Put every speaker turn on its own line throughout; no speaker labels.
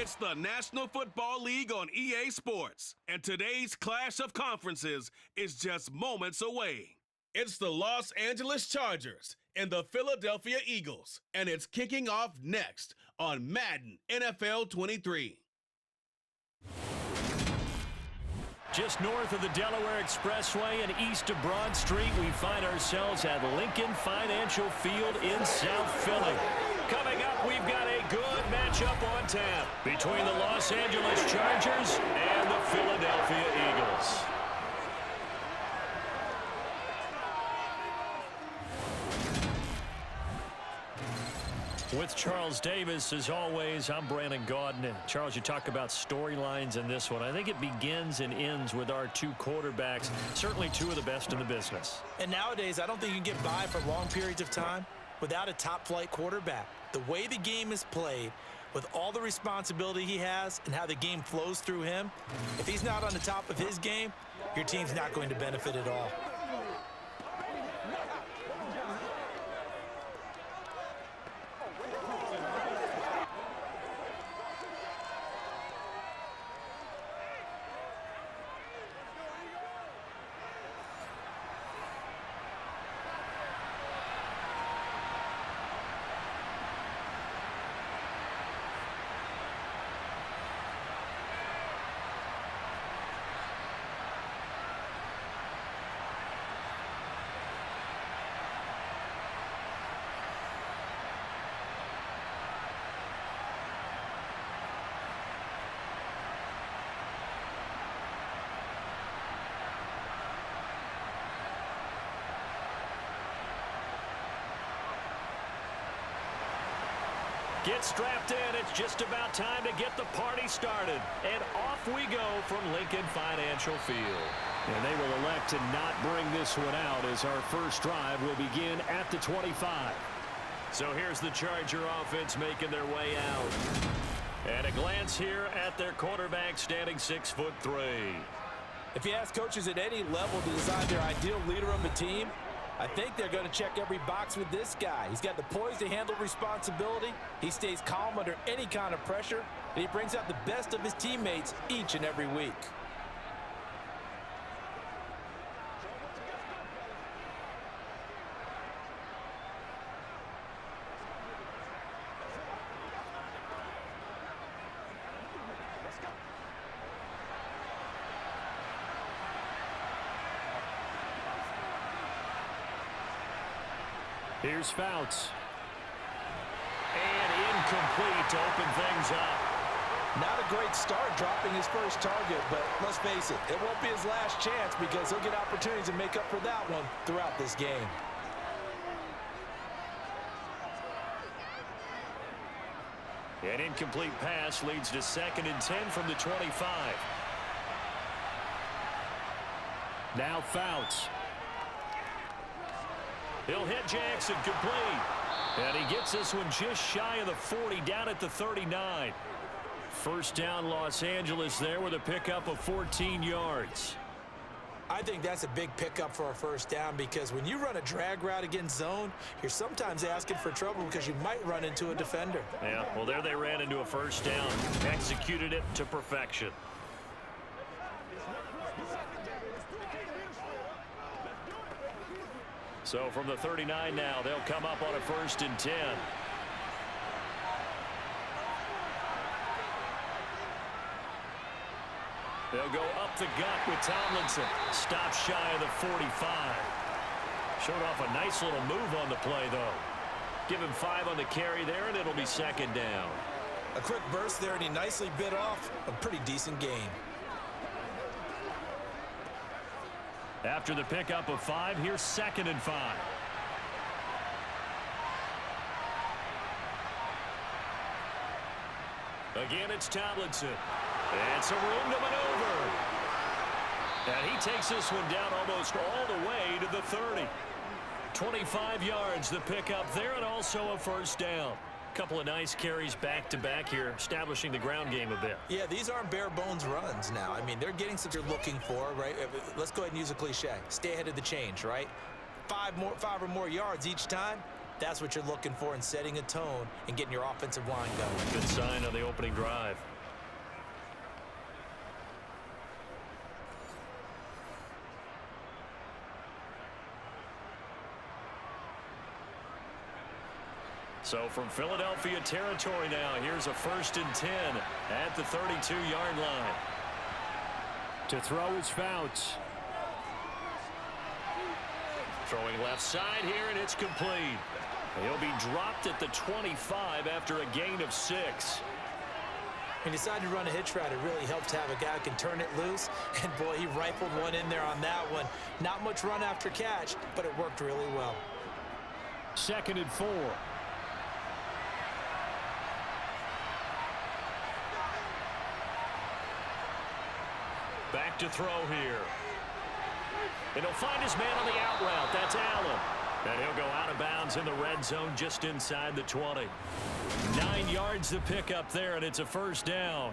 It's the National Football League on EA Sports, and today's clash of conferences is just moments away. It's the Los Angeles Chargers and the Philadelphia Eagles, and it's kicking off next on Madden NFL 23.
Just north of the Delaware Expressway and east of Broad Street, we find ourselves at Lincoln Financial Field in South Philly. Coming up, we've got a good matchup on tap between the Los Angeles Chargers and the Philadelphia Eagles. With Charles Davis, as always, I'm Brandon Gaudin. And Charles, you talk about storylines in this one. I think it begins and ends with our two quarterbacks, certainly two of the best in the business.
And nowadays, I don't think you can get by for long periods of time without a top-flight quarterback. The way the game is played, with all the responsibility he has and how the game flows through him, if he's not on the top of his game, your team's not going to benefit at all.
Get strapped in. It's just about time to get the party started. And off we go from Lincoln Financial Field. And they will elect to not bring this one out as our first drive will begin at the 25. So here's the Charger offense making their way out. And a glance here at their quarterback standing 6'3".
If you ask coaches at any level to decide their ideal leader of the team, I think they're going to check every box with this guy. He's got the poise to handle responsibility. He stays calm under any kind of pressure, and he brings out the best of his teammates each and every week.
Here's Fouts. And incomplete to open things up.
Not a great start dropping his first target, but let's face it, it won't be his last chance because he'll get opportunities to make up for that one throughout this game.
An incomplete pass leads to 2nd and 10 from the 25. Now Fouts. He'll hit Jackson complete. And he gets this one just shy of the 40, down at the 39. First down Los Angeles there with a pickup of 14 yards.
I think that's a big pickup for a first down because when you run a drag route against zone, you're sometimes asking for trouble because you might run into a defender.
Yeah, well, there they ran into a first down. Executed it to perfection. So from the 39 now, they'll come up on a 1st and 10. They'll go up the gut with Tomlinson. Stop shy of the 45. Showed off a nice little move on the play, though. Give him 5 on the carry there, and it'll be 2nd down.
A quick burst there, and he nicely bit off a pretty decent gain.
After the pickup of 5, here's 2nd and 5. Again, it's Tomlinson. And some room to maneuver. And he takes this one down almost all the way to the 30. 25 yards the pickup there, and also a first down. Couple of nice carries back-to-back here, establishing the ground game a bit.
Yeah, these aren't bare-bones runs now. I mean, they're getting something you're looking for, right? Let's go ahead and use a cliche. Stay ahead of the change, right? 5 or more yards each time, that's what you're looking for in setting a tone and getting your offensive line going.
Good sign on the opening drive. So from Philadelphia territory now, here's a 1st and 10 at the 32-yard line.
To throw is Fouts.
Throwing left side here, and it's complete. He'll be dropped at the 25 after a gain of 6.
He decided to run a hitch route. It really helps to have a guy who can turn it loose. And, boy, he rifled one in there on that one. Not much run after catch, but it worked really well.
2nd and 4.
Back to throw here. And he'll find his man on the out route. That's Allen. And he'll go out of bounds in the red zone just inside the 20. 9 yards to pick up there, and it's a 1st down.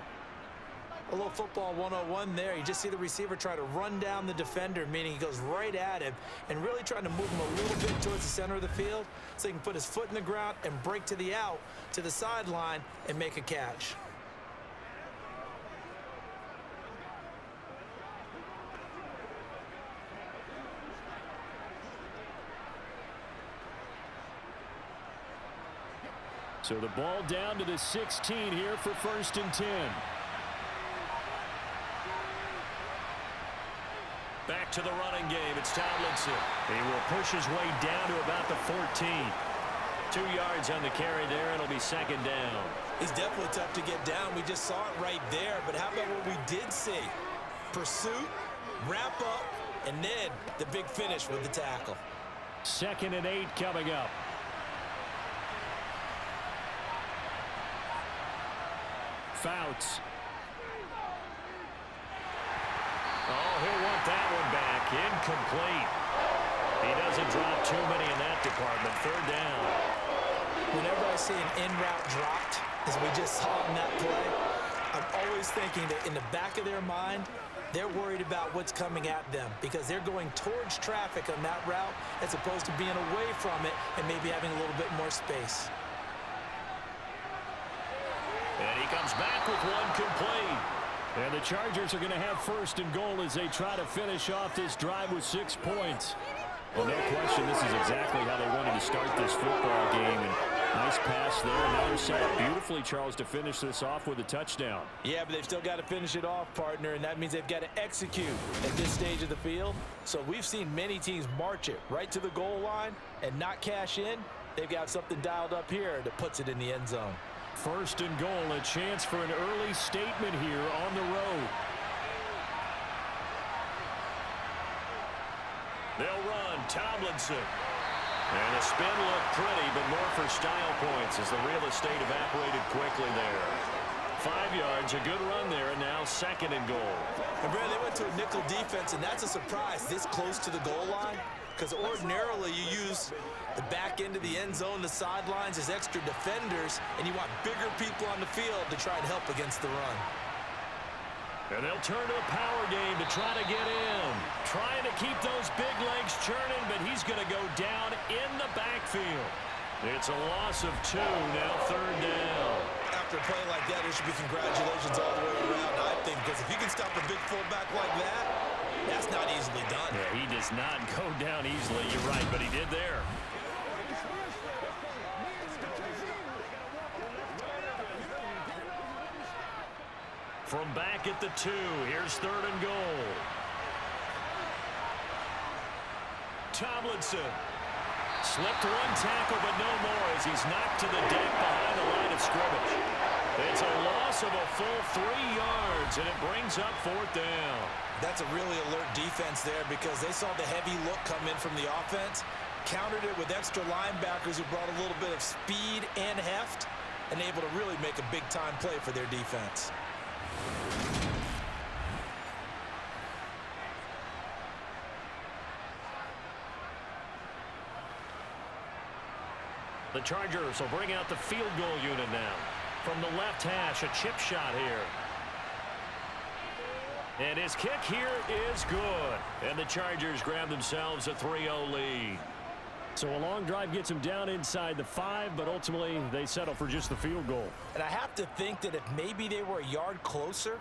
A little football 101 there. You just see the receiver try to run down the defender, meaning he goes right at him and really trying to move him a little bit towards the center of the field so he can put his foot in the ground and break to the out, to the sideline, and make a catch.
So the ball down to the 16 here for 1st and 10.
Back to the running game. It's Tomlinson. He will push his way down to about the 14. 2 yards on the carry there. It'll be 2nd down.
He's definitely tough to get down. We just saw it right there. But how about what we did see? Pursuit, wrap up, and then the big finish with the tackle.
2nd and 8 coming up. Fouts.
Oh, he'll want that one back. Incomplete. He doesn't drop too many in that department. 3rd down.
Whenever I see an in-route dropped, as we just saw in that play, I'm always thinking that in the back of their mind, they're worried about what's coming at them because they're going towards traffic on that route as opposed to being away from it and maybe having a little bit more space.
And he comes back with one complete.
And the Chargers are going to have 1st and goal as they try to finish off this drive with 6 points. Well, no question, this is exactly how they wanted to start this football game. And nice pass there. Now they're set up beautifully, Charles, to finish this off with a touchdown.
Yeah, but they've still got to finish it off, partner, and that means they've got to execute at this stage of the field. So we've seen many teams march it right to the goal line and not cash in. They've got something dialed up here that puts it in the end zone.
1st and goal, a chance for an early statement here on the road.
They'll run. Tomlinson. And the spin looked pretty, but more for style points as the real estate evaporated quickly there. 5 yards, a good run there, and now 2nd and goal.
And Brad, they went to a nickel defense, and that's a surprise this close to the goal line because ordinarily you use the back end of the end zone, the sidelines as extra defenders, and you want bigger people on the field to try and help against the run.
And they'll turn to a power game to try to get in. Trying to keep those big legs churning, but he's going to go down in the backfield. It's a loss of 2, now 3rd down.
After a play like that, there should be congratulations all the way around, I think, because if you can stop a big fullback like that, that's not easily done.
Yeah, he does not go down easily, you're right, but he did there. From back at the 2, here's 3rd and goal. Tomlinson slipped one tackle, but no more as he's knocked to the deck behind the line of scrimmage. It's a loss of a full 3 yards, and it brings up 4th down.
That's a really alert defense there because they saw the heavy look come in from the offense, countered it with extra linebackers who brought a little bit of speed and heft, and able to really make a big-time play for their defense.
The Chargers will bring out the field goal unit now. From the left hash, a chip shot here. And his kick here is good. And the Chargers grab themselves a 3-0 lead.
So a long drive gets them down inside the 5, but ultimately they settle for just the field goal.
And I have to think that if maybe they were a yard closer,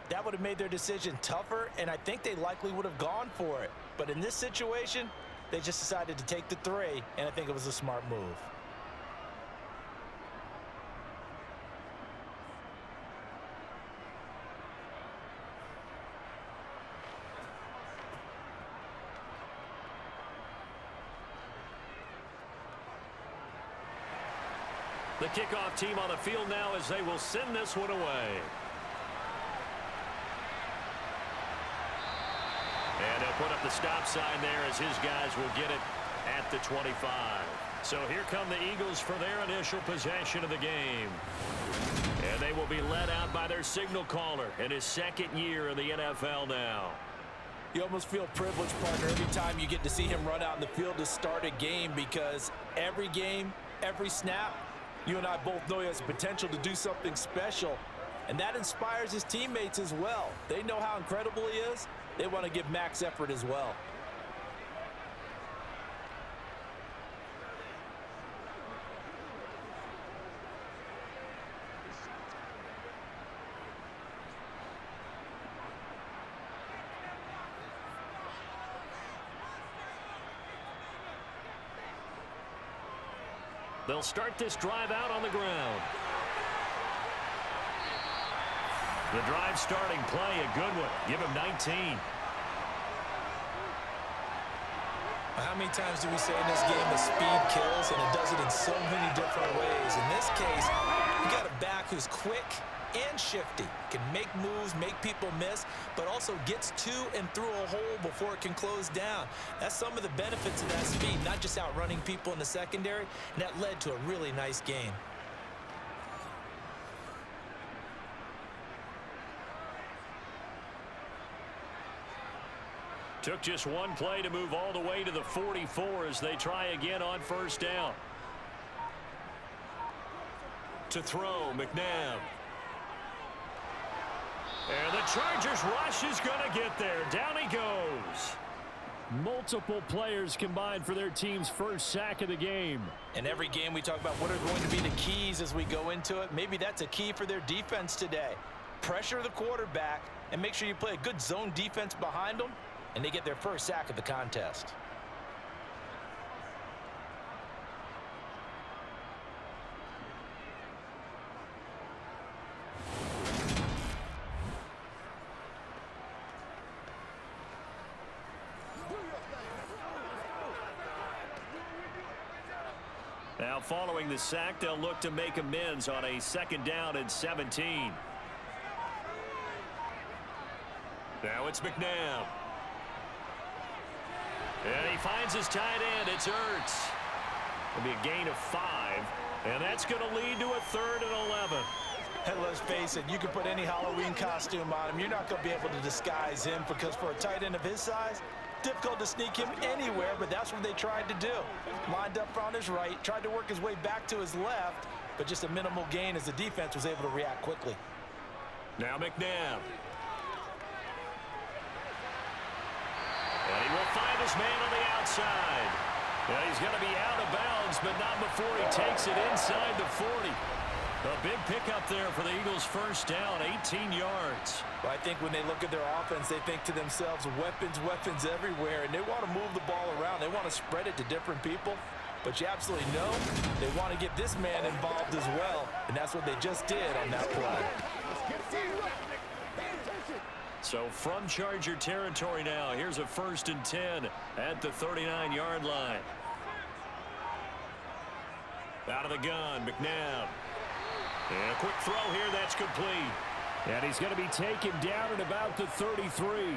that would have made their decision tougher, and I think they likely would have gone for it. But in this situation, they just decided to take the 3, and I think it was a smart move.
The kickoff team on the field now as they will send this one away. And they'll put up the stop sign there as his guys will get it at the 25. So here come the Eagles for their initial possession of the game. And they will be led out by their signal caller in his second year in the NFL now.
You almost feel privileged, partner, every time you get to see him run out in the field to start a game, because every game, every snap, you and I both know he has potential to do something special, and that inspires his teammates as well. They know how incredible he is. They want to give max effort as well.
They'll start this drive out on the ground. The drive starting play, a good one. Give him 19.
How many times do we say in this game that speed kills, and it does it in so many different ways? In this case, you got a back who's quick and shifty, can make moves, make people miss, but also gets to and through a hole before it can close down. That's some of the benefits of that speed, not just outrunning people in the secondary, and that led to a really nice game.
Took just one play to move all the way to the 44 as they try again on first down. To throw, McNabb. And the Chargers rush is going to get there. Down he goes.
Multiple players combined for their team's first sack of the game.
In every game we talk about what are going to be the keys as we go into it. Maybe that's a key for their defense today. Pressure the quarterback and make sure you play a good zone defense behind them, and they get their first sack of the contest.
Now following the sack, they'll look to make amends on a second down and 17. Now it's McNabb. And he finds his tight end. It's Ertz. It'll be a gain of 5. And that's going to lead to a 3rd and 11.
And let's face it, you can put any Halloween costume on him. You're not going to be able to disguise him, because for a tight end of his size, difficult to sneak him anywhere, but that's what they tried to do. Lined up on his right, tried to work his way back to his left, but just a minimal gain as the defense was able to react quickly.
Now McNabb. And he will find his man on the outside. And he's going to be out of bounds, but not before he takes it inside the 40. A big pickup there for the Eagles' first down, 18 yards.
Well, I think when they look at their offense, they think to themselves, weapons, weapons everywhere, and they want to move the ball around. They want to spread it to different people, but you absolutely know they want to get this man involved as well, and that's what they just did on that play.
So from Charger territory now, here's a 1st and 10 at the 39-yard line. Out of the gun, McNabb. And a quick throw here, that's complete.
And he's going to be taken down at about the 33.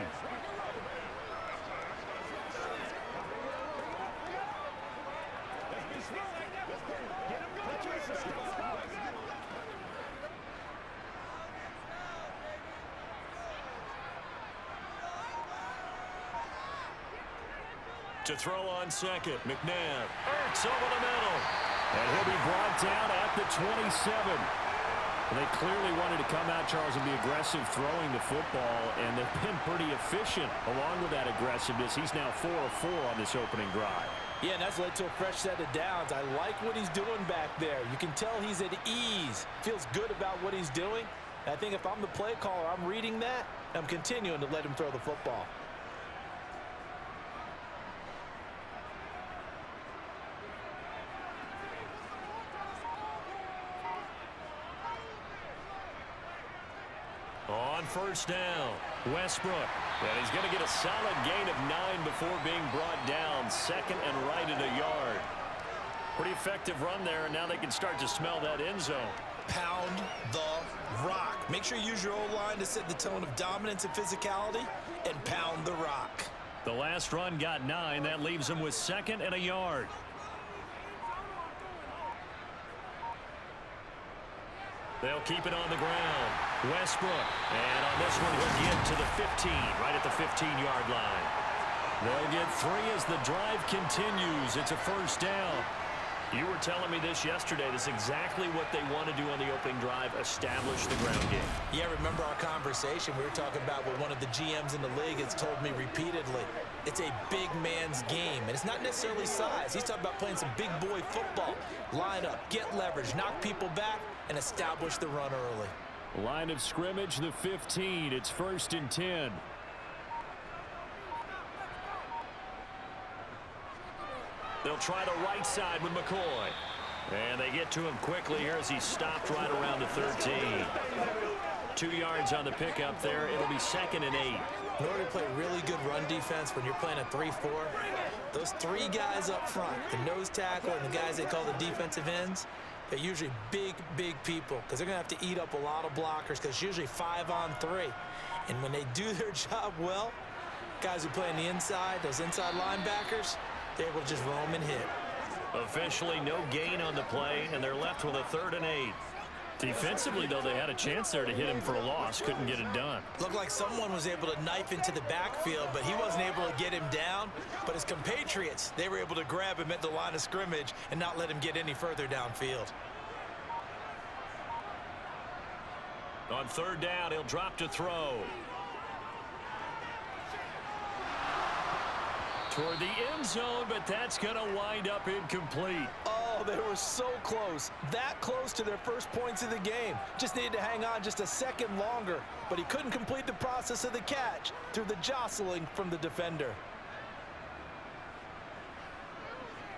To throw on second, McNabb. Ertz over the middle.
And he'll be brought down at the 27. They clearly wanted to come out, Charles, and be aggressive throwing the football, and they've been pretty efficient along with that aggressiveness. He's now 4 of 4 on this opening drive.
Yeah, and that's led to a fresh set of downs. I like what he's doing back there. You can tell he's at ease, feels good about what he's doing. And I think if I'm the play caller, I'm reading that, I'm continuing to let him throw the football.
On first down, Westbrook. And he's going to get a solid gain of 9 before being brought down. 2nd and right at a yard. Pretty effective run there, and now they can start to smell that end zone.
Pound the rock. Make sure you use your O-line to set the tone of dominance and physicality, and pound the rock.
The last run got 9. That leaves them with 2nd and a yard. They'll keep it on the ground. Westbrook. And on this one, he'll get to the 15, right at the 15-yard line. They'll get 3 as the drive continues. It's a first down. You were telling me this yesterday. This is exactly what they want to do on the opening drive, establish the ground game.
Yeah, remember our conversation? We were talking about what one of the GMs in the league has told me repeatedly. It's a big man's game, and it's not necessarily size. He's talking about playing some big boy football. Line up, get leverage, knock people back, and establish the run early.
Line of scrimmage, the 15. It's 1st and 10.
They'll try the right side with McCoy. And they get to him quickly here as he stopped right around the 13. 2 yards on the pickup there. It'll be 2nd and 8.
In order to play really good run defense when you're playing a 3-4, those 3 guys up front, the nose tackle and the guys they call the defensive ends, they're usually big people because they're going to have to eat up a lot of blockers because it's usually 5-on-3. And when they do their job well, guys who play on the inside, those inside linebackers, they're able to just roam and hit.
Officially no gain on the play, and they're left with a 3rd and 8. Defensively, though, they had a chance there to hit him for a loss. Couldn't get it done.
Looked like someone was able to knife into the backfield, but he wasn't able to get him down. But his compatriots, they were able to grab him at the line of scrimmage and not let him get any further downfield.
On 3rd down, he'll drop to throw. Toward the end zone, but that's going to wind up incomplete.
Oh, they were so close. That close to their first points of the game. Just needed to hang on just a second longer, but he couldn't complete the process of the catch through the jostling from the defender.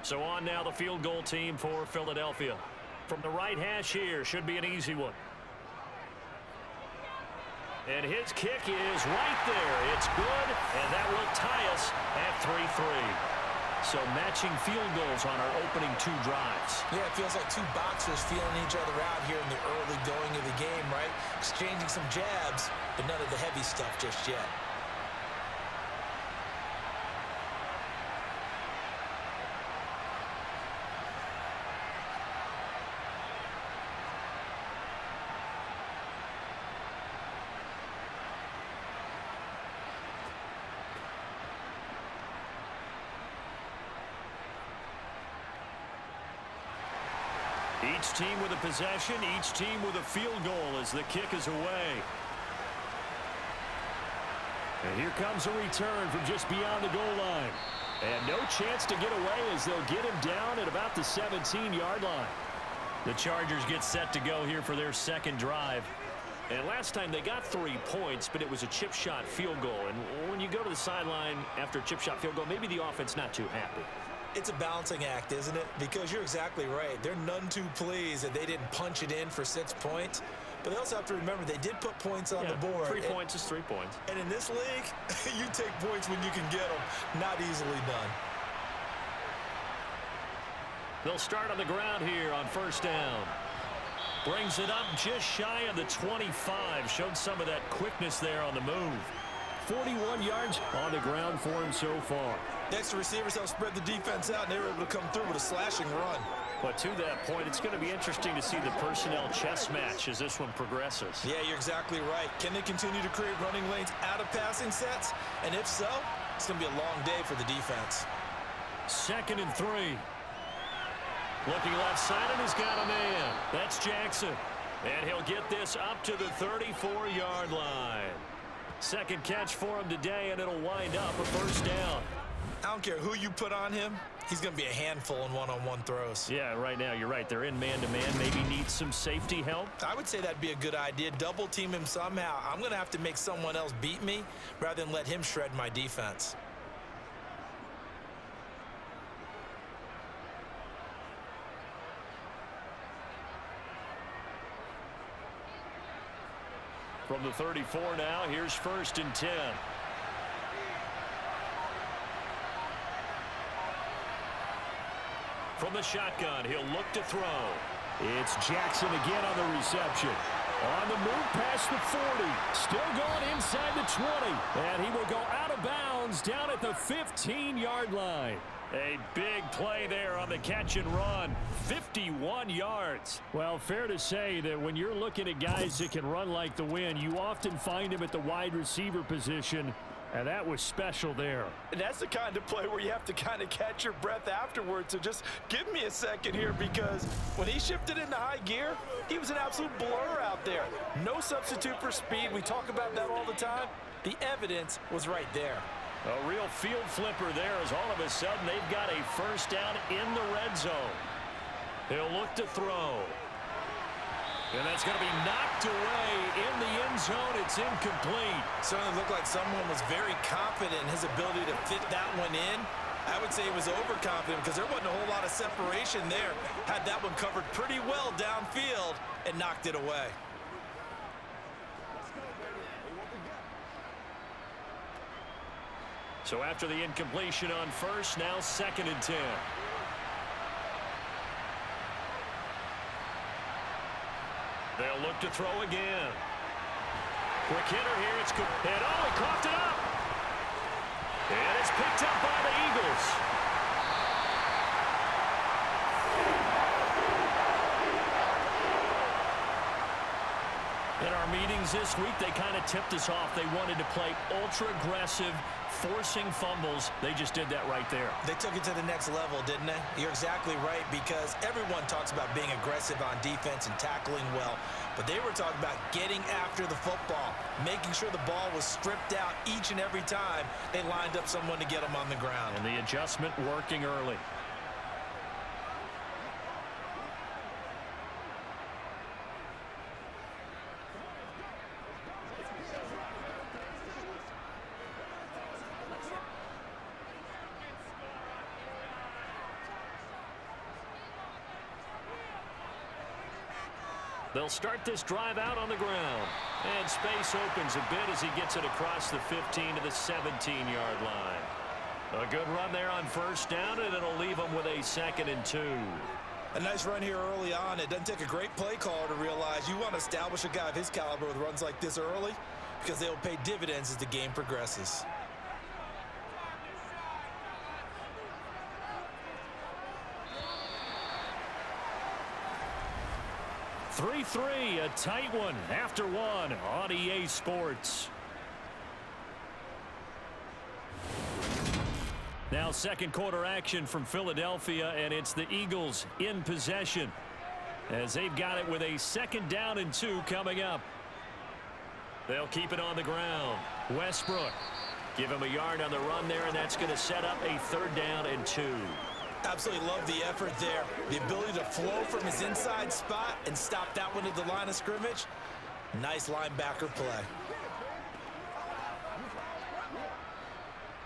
So on now the field goal team for Philadelphia. From the right hash here, should be an easy one. And his kick is right there. It's good, and that will tie us at 3-3. So matching field goals on our opening 2 drives.
Yeah, it feels like 2 boxers feeling each other out here in the early going of the game, right? Exchanging some jabs, but none of the heavy stuff just yet.
Each team with a possession, each team with a field goal as the kick is away.
And here comes a return from just beyond the goal line. And no chance to get away as they'll get him down at about the 17-yard line.
The Chargers get set to go here for their 2nd drive. And last time they got 3 points, but it was a chip shot field goal. And when you go to the sideline after a chip shot field goal, maybe the offense not too happy.
It's a balancing act, isn't it? Because you're exactly right. They're none too pleased that they didn't punch it in for 6 points. But they also have to remember they did put points on the board.
3 points is 3 points.
And in this league, you take points when you can get them. Not easily done.
They'll start on the ground here on 1st down. Brings it up just shy of the 25. Showed some of that quickness there on the move.
41 yards on the ground for him so far.
Next, the receivers help spread the defense out, and they were able to come through with a slashing run.
But to that point, it's going to be interesting to see the personnel chess match as this one progresses.
Yeah, you're exactly right. Can they continue to create running lanes out of passing sets? And if so, it's going to be a long day for the defense.
2nd and 3. Looking left side, and he's got a man. That's Jackson. And he'll get this up to the 34-yard line. 2nd catch for him today, and it'll wind up a 1st down.
I don't care who you put on him. He's going to be a handful in one-on-one throws.
Yeah, right now, you're right. They're in man-to-man. Maybe needs some safety help.
I would say that'd be a good idea. Double team him somehow. I'm going to have to make someone else beat me rather than let him shred my defense.
From the 34 now, here's 1st and 10. From the shotgun, he'll look to throw.
It's Jackson again on the reception. On the move past the 40. Still going inside the 20. And he will go out of bounds down at the 15-yard line.
A big play there on the catch and run. 51 yards.
Well, fair to say that when you're looking at guys that can run like the wind, you often find them at the wide receiver position. And that was special there.
And that's the kind of play where you have to kind of catch your breath afterwards. So just give me a second here, because when he shifted into high gear, he was an absolute blur out there. No substitute for speed. We talk about that all the time. The evidence was right there.
A real field flipper there, as all of a sudden they've got a first down in the red zone. He'll look to throw. And that's going to be knocked away in the end zone. It's incomplete.
Certainly looked like someone was very confident in his ability to fit that one in. I would say he was overconfident because there wasn't a whole lot of separation there. Had that one covered pretty well downfield and knocked it away.
So after the incompletion on first, now 2nd and 10. They'll look to throw again. Quick hitter here. It's good. And he coughed it up. And it's picked up by the Eagles. In our meetings this week, they kind of tipped us off. They wanted to play ultra-aggressive, forcing fumbles. They just did that right there.
They took it to the next level, didn't they? You're exactly right, because everyone talks about being aggressive on defense and tackling well. But they were talking about getting after the football, making sure the ball was stripped out each and every time they lined up someone to get them on the ground.
And the adjustment working early. They'll start this drive out on the ground. And space opens a bit as he gets it across the 15 to the 17-yard line. A good run there on first down, and it'll leave them with a 2nd and 2.
A nice run here early on. It doesn't take a great play caller to realize you want to establish a guy of his caliber with runs like this early, because they'll pay dividends as the game progresses.
3-3, a tight one after one on EA Sports. Now 2nd quarter action from Philadelphia, and it's the Eagles in possession as they've got it with a 2nd down and 2 coming up. They'll keep it on the ground. Westbrook, give him a yard on the run there, and that's going to set up a 3rd down and 2.
Absolutely love the effort there. The ability to flow from his inside spot and stop that one at the line of scrimmage. Nice linebacker play.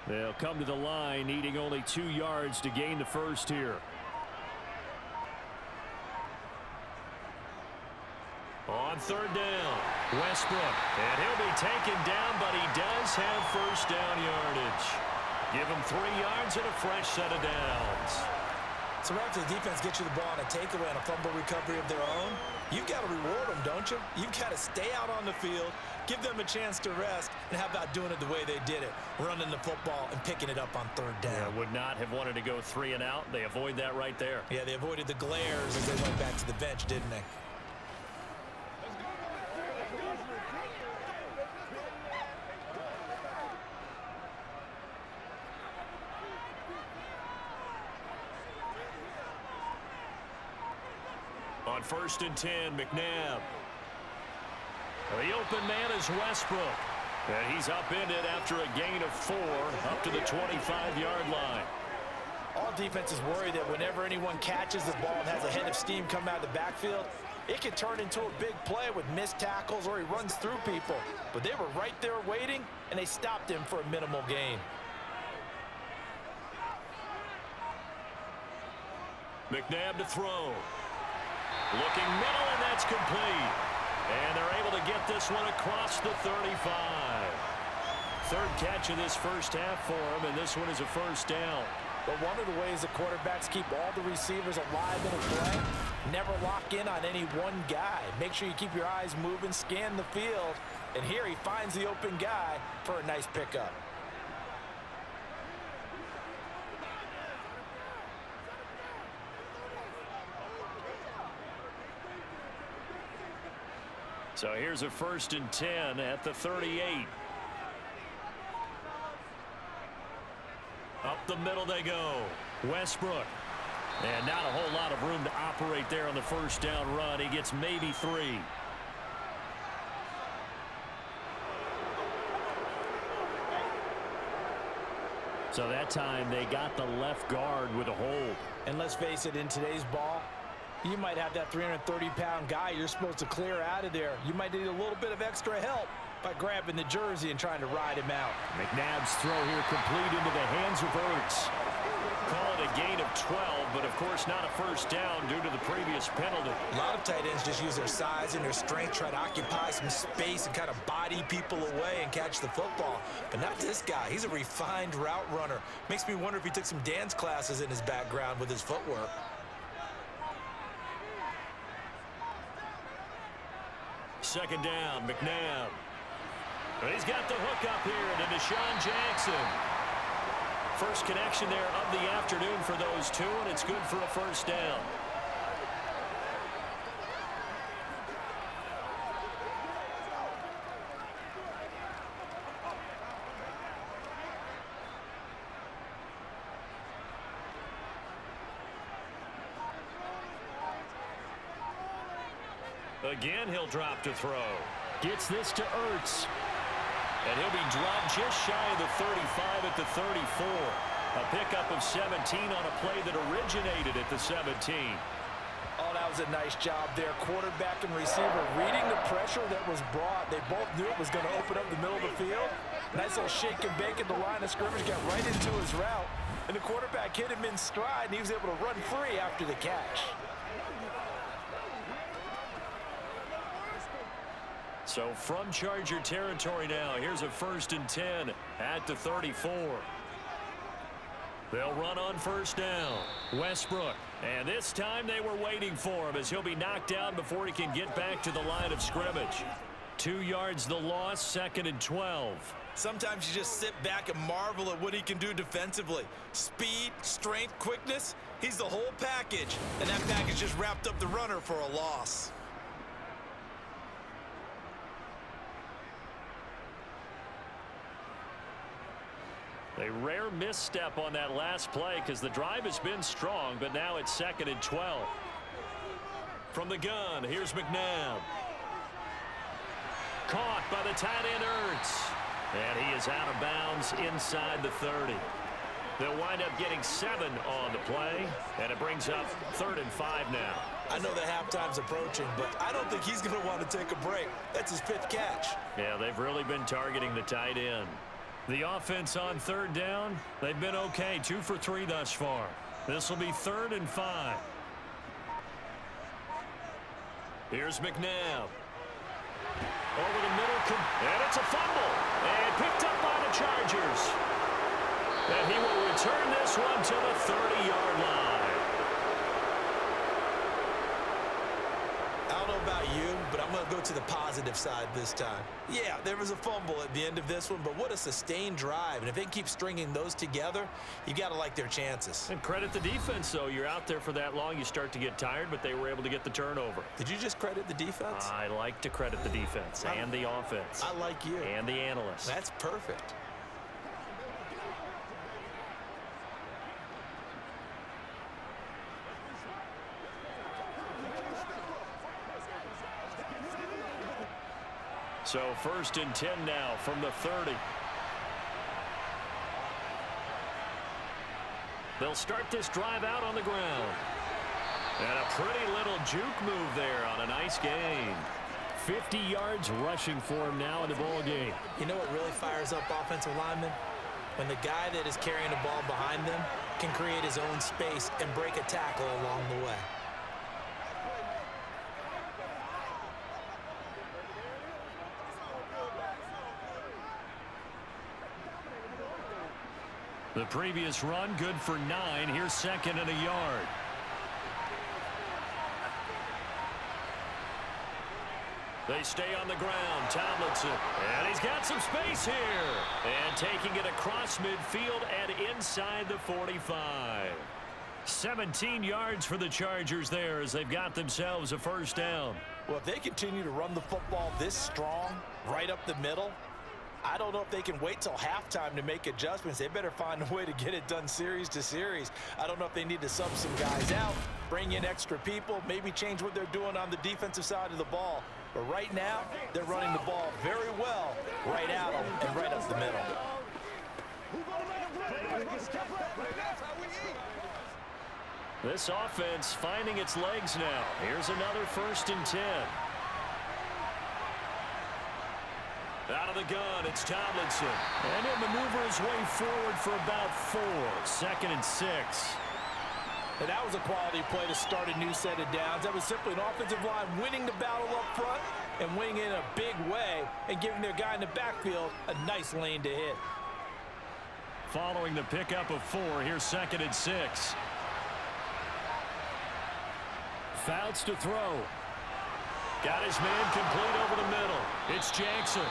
They'll come to the line needing only 2 yards to gain the first here.
On 3rd down, Westbrook. And he'll be taken down, but he does have first down yardage. Give him 3 yards and a fresh set of downs.
So after the defense gets you the ball on a takeaway and a fumble recovery of their own, you've got to reward them, don't you? You've got to stay out on the field, give them a chance to rest, and how about doing it the way they did it, running the football and picking it up on 3rd down.
Yeah, would not have wanted to go 3 and out. They avoid that right there.
Yeah, they avoided the glares as they went back to the bench, didn't they?
On 1st and 10, McNabb. The open man is Westbrook. And he's upended after a gain of 4 up to the 25-yard line.
All defenses worry that whenever anyone catches the ball and has a head of steam come out of the backfield, it can turn into a big play with missed tackles or he runs through people. But they were right there waiting, and they stopped him for a minimal gain.
McNabb to throw. Looking middle, and that's complete. And they're able to get this one across the 35. 3rd catch of this first half for him, and this one is a first down.
But one of the ways the quarterbacks keep all the receivers alive in a play, never lock in on any one guy. Make sure you keep your eyes moving, scan the field, and here he finds the open guy for a nice pickup.
So here's a 1st and 10 at the 38. Up the middle they go. Westbrook. And not a whole lot of room to operate there on the first down run. He gets maybe 3. So that time they got the left guard with a hold.
And let's face it, in today's ball, you might have that 330-pound guy you're supposed to clear out of there. You might need a little bit of extra help by grabbing the jersey and trying to ride him out.
McNabb's throw here complete into the hands of Ertz. Call it a gain of 12, but of course not a first down due to the previous penalty.
A lot of tight ends just use their size and their strength, try to occupy some space and kind of body people away and catch the football. But not this guy. He's a refined route runner. Makes me wonder if he took some dance classes in his background with his footwork.
Second down, McNabb. He's got the hook up here to Deshaun Jackson. First connection there of the afternoon for those two, and it's good for a first down. Again, he'll drop to throw. Gets this to Ertz. And he'll be dropped just shy of the 35 at the 34. A pickup of 17 on a play that originated at the 17.
Oh, that was a nice job there. Quarterback and receiver reading the pressure that was brought. They both knew it was going to open up the middle of the field. Nice little shake and bake at the line of scrimmage. Got right into his route. And the quarterback hit him in stride, and he was able to run free after the catch.
So from Charger territory now, here's a 1st and 10 at the 34. They'll run on first down. Westbrook. And this time they were waiting for him as he'll be knocked down before he can get back to the line of scrimmage. 2 yards the loss, 2nd and 12.
Sometimes you just sit back and marvel at what he can do defensively. Speed, strength, quickness, he's the whole package. And that package just wrapped up the runner for a loss.
A rare misstep on that last play because the drive has been strong, but now it's 2nd and 12. From the gun, here's McNabb. Caught by the tight end Ertz. And he is out of bounds inside the 30. They'll wind up getting 7 on the play, and it brings up 3rd and 5 now.
I know that halftime's approaching, but I don't think he's going to want to take a break. That's his 5th catch.
Yeah, they've really been targeting the tight end. The offense on 3rd down, they've been okay, 2 for 3 thus far. This will be 3rd and 5. Here's McNabb. Over the middle, and it's a fumble. And picked up by the Chargers. And he will return this one to the 30-yard line.
I don't know about you, but I'm going to go to the positive side this time. Yeah, there was a fumble at the end of this one, but what a sustained drive. And if they keep stringing those together, you got to like their chances.
And credit the defense, though. You're out there for that long, you start to get tired, but they were able to get the turnover.
Did you just credit the defense?
I like to credit the defense and the offense.
I like you.
And the analysts.
That's perfect.
So 1st and 10 now from the 30. They'll start this drive out on the ground. And a pretty little juke move there on a nice gain. 50 yards rushing for him now in the ball game.
You know what really fires up offensive linemen? When the guy that is carrying the ball behind them can create his own space and break a tackle along the way.
The previous run, good for 9. Here's second and a yard. They stay on the ground. Tomlinson. And he's got some space here. And taking it across midfield and inside the 45. 17 yards for the Chargers there as they've got themselves a first down.
Well, if they continue to run the football this strong, right up the middle, I don't know if they can wait till halftime to make adjustments. They better find a way to get it done series to series. I don't know if they need to sub some guys out, bring in extra people, maybe change what they're doing on the defensive side of the ball. But right now, they're running the ball very well right at them and right up the middle.
This offense finding its legs now. Here's another 1st and 10. Out of the gun, it's Tomlinson. And he'll maneuver his way forward for about 4. 2nd and 6.
And that was a quality play to start a new set of downs. That was simply an offensive line winning the battle up front and winning in a big way and giving their guy in the backfield a nice lane to hit.
Following the pickup of 4, here's 2nd and 6. Fouts to throw. Got his man complete over the middle. It's Jackson.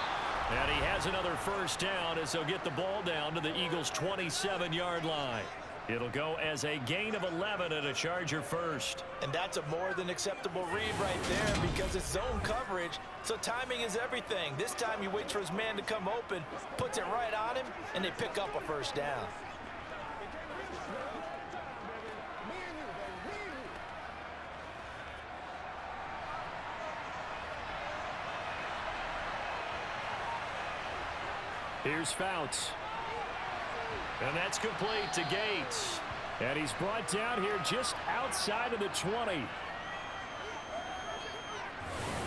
And he has another first down as they'll get the ball down to the Eagles' 27-yard line. It'll go as a gain of 11 and a Charger first.
And that's a more than acceptable read right there because it's zone coverage, so timing is everything. This time he waits for his man to come open, puts it right on him, and they pick up a first down.
Here's Fouts. And that's complete to Gates. And he's brought down here just outside of the 20.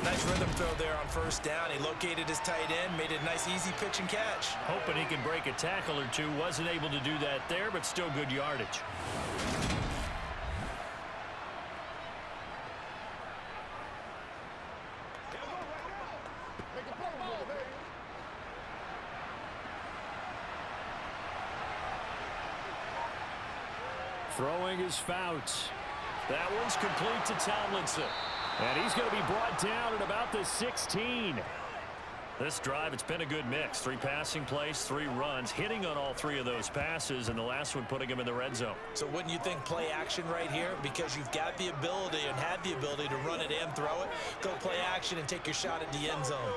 Nice rhythm throw there on first down. He located his tight end, made it a nice easy pitch and catch.
Hoping he can break a tackle or two. Wasn't able to do that there, but still good yardage. Throwing his Fouts. That one's complete to Tomlinson. And he's going to be brought down at about the 16. This drive, it's been a good mix. 3 passing plays, 3 runs, hitting on all 3 of those passes, and the last one putting him in the red zone.
So wouldn't you think play action right here? Because you've got the ability and had the ability to run it and throw it. Go play action and take your shot at the end zone.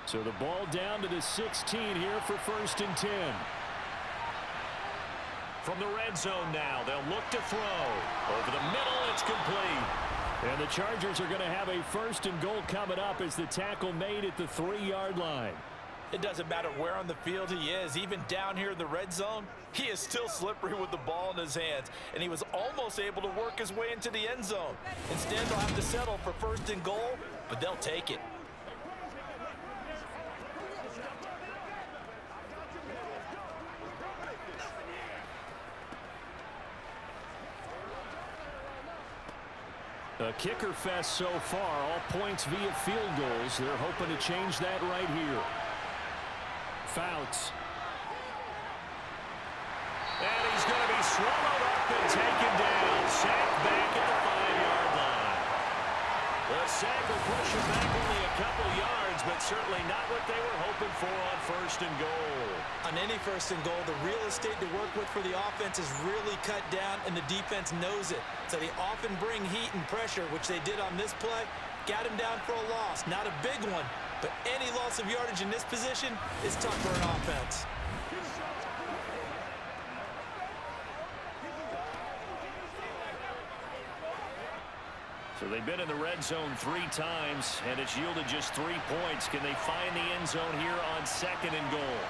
So the ball down to the 16 here for 1st and 10. From the red zone now, they'll look to throw. Over the middle, it's complete. And the Chargers are going to have a 1st and goal coming up as the tackle made at the 3-yard line.
It doesn't matter where on the field he is, even down here in the red zone, he is still slippery with the ball in his hands, and he was almost able to work his way into the end zone. Instead, they'll have to settle for 1st and goal, but they'll take it.
A kicker fest so far, all points via field goals. They're hoping to change that right here. Fouts. And he's going to be swallowed up and taken down. Sacked back at the 5-yard line. The sack will push him back only a couple yards, but certainly not what they were hoping for on 1st and goal.
On any 1st and goal, the real estate to work with for the offense is really cut down, and the defense knows it. So they often bring heat and pressure, which they did on this play. Got him down for a loss. Not a big one, but any loss of yardage in this position is tough for an offense.
So they've been in the red zone 3 times, and it's yielded just 3 points. Can they find the end zone here on 2nd and goal?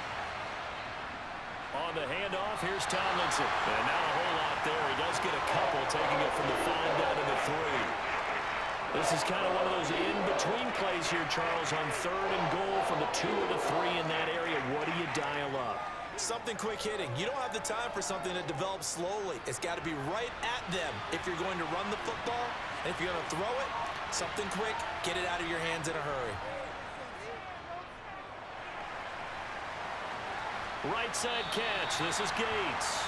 On the handoff, here's Tomlinson. And not a whole lot there. He does get a couple, taking it from the 5 down to the 3. This is kind of one of those in-between plays here, Charles, on 3rd and goal from the 2 or the 3 in that area. What do you dial up?
Something quick hitting. You don't have the time for something that develops slowly. It's got to be right at them if you're going to run the football. And if you're going to throw it, something quick, get it out of your hands in a hurry.
Right side catch. This is Gates.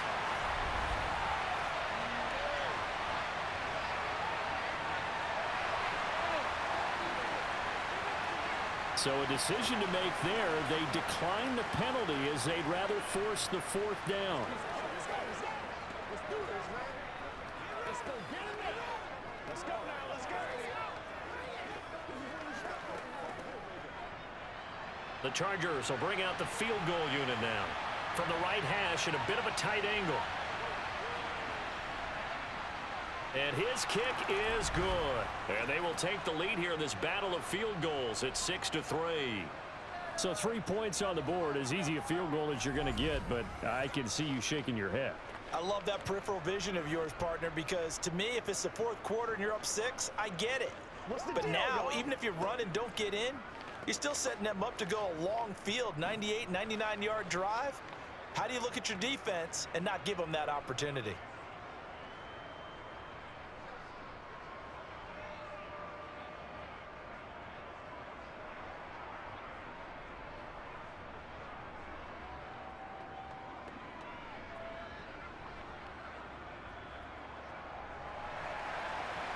So a decision to make there. They decline the penalty as they'd rather force the 4th down.
The Chargers will bring out the field goal unit now. From the right hash at a bit of a tight angle. And his kick is good. And they will take the lead here in this battle of field goals at 6-3.
So 3 points on the board, as easy a field goal as you're going to get, but I can see you shaking your head.
I love that peripheral vision of yours, partner, because to me, if it's the 4th quarter and you're up 6, I get it. But now, even if you run and don't get in, you're still setting them up to go a long field, 98, 99-yard drive. How do you look at your defense and not give them that opportunity?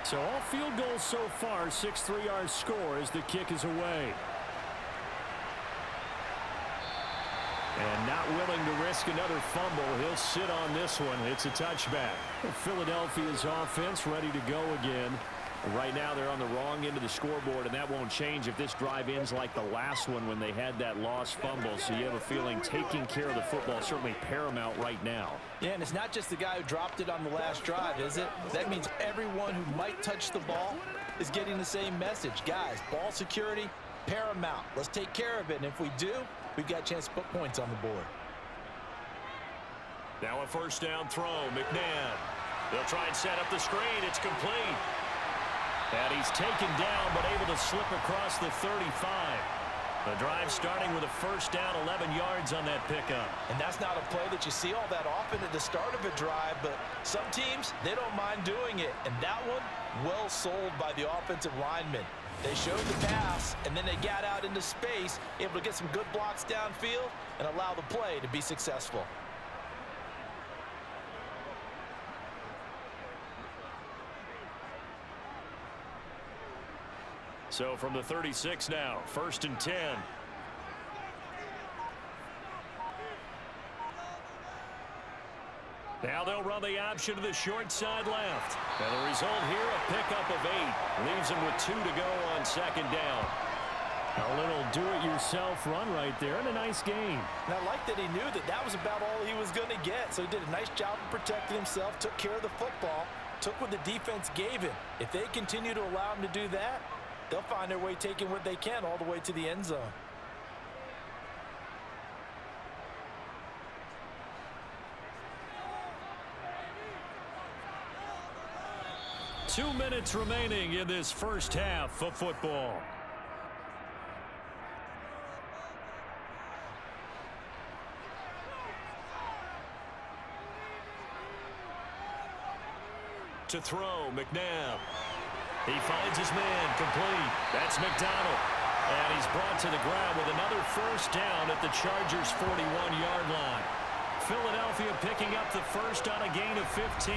So all field goals so far, 6-3 our score as the kick is away. And not willing to risk another fumble. He'll sit on this one. It's a touchback. Philadelphia's offense ready to go again. Right now they're on the wrong end of the scoreboard, and that won't change if this drive ends like the last one when they had that lost fumble. So you have a feeling taking care of the football is certainly paramount right now.
Yeah, and it's not just the guy who dropped it on the last drive, is it? That means everyone who might touch the ball is getting the same message. Guys, ball security, paramount. Let's take care of it, and if we do, we've got a chance to put points on the board.
Now a first down throw. McNabb. They'll try and set up the screen. It's complete. And he's taken down, but able to slip across the 35. The drive starting with a first down, 11 yards on that pickup.
And that's not a play that you see all that often at the start of a drive, but some teams, they don't mind doing it. And that one, well sold by the offensive lineman. They showed the pass, and then they got out into space, able to get some good blocks downfield and allow the play to be successful.
So from the 36 now, 1st and 10. Now they'll run the option to the short side left. And the result here, a pickup of 8. Leaves him with 2 to go on 2nd down.
A little do-it-yourself run right there, and a nice gain.
And I like that he knew that that was about all he was going to get. So he did a nice job of protecting himself, took care of the football, took what the defense gave him. If they continue to allow him to do that, they'll find their way taking what they can all the way to the end zone.
Two minutes remaining in this first half of football. To throw, McNabb. He finds his man, complete. That's McDonald. And he's brought to the ground with another first down at the Chargers' 41-yard line. Philadelphia picking up the first on a gain of 15.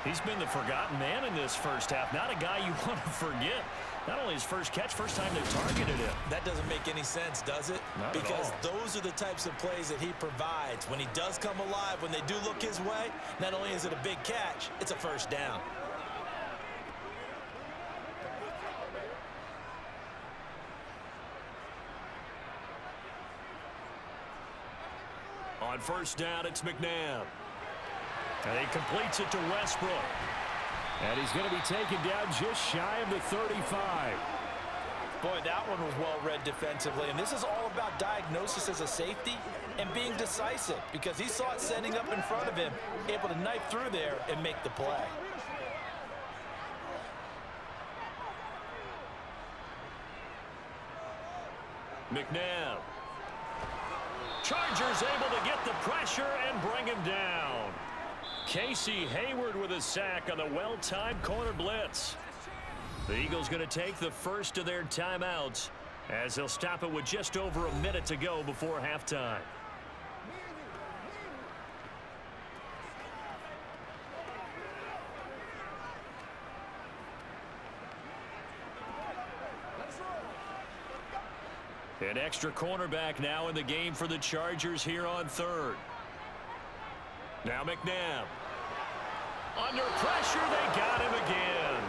He's been the forgotten man in this first half. Not a guy you want to forget. Not only his first catch, first time they targeted him.
That doesn't make any sense, does it?
Not
because
at all.
Those are the types of plays that he provides. When he does come alive, when they do look his way, not only is it a big catch, it's a first down.
On first down, it's McNabb. And he completes it to Westbrook.
And he's going to be taken down just shy of the 35.
Boy, that one was well read defensively. And this is all about diagnosis as a safety and being decisive, because he saw it setting up in front of him, able to knife through there and make the play.
McNabb. Chargers able to get the pressure and bring him down. Casey Hayward with a sack on the well-timed corner blitz. The Eagles going to take the first of their timeouts as they'll stop it with just over a minute to go before halftime. An extra cornerback now in the game for the Chargers here on third. Now McNabb. Under pressure, they got him again.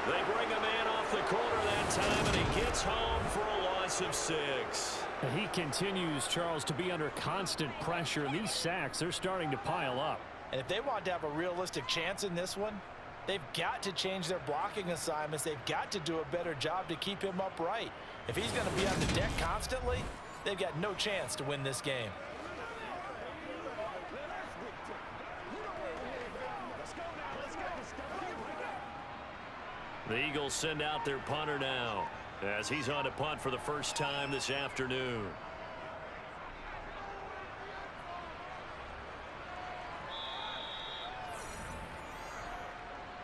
They bring a man off the corner that time, and he gets home for a loss of 6.
He continues, Charles, to be under constant pressure, and these sacks, they're starting to pile up.
And if they want to have a realistic chance in this one, they've got to change their blocking assignments. They've got to do a better job to keep him upright. If he's going to be on the deck constantly, they've got no chance to win this game.
The Eagles send out their punter now as he's on to punt for the first time this afternoon.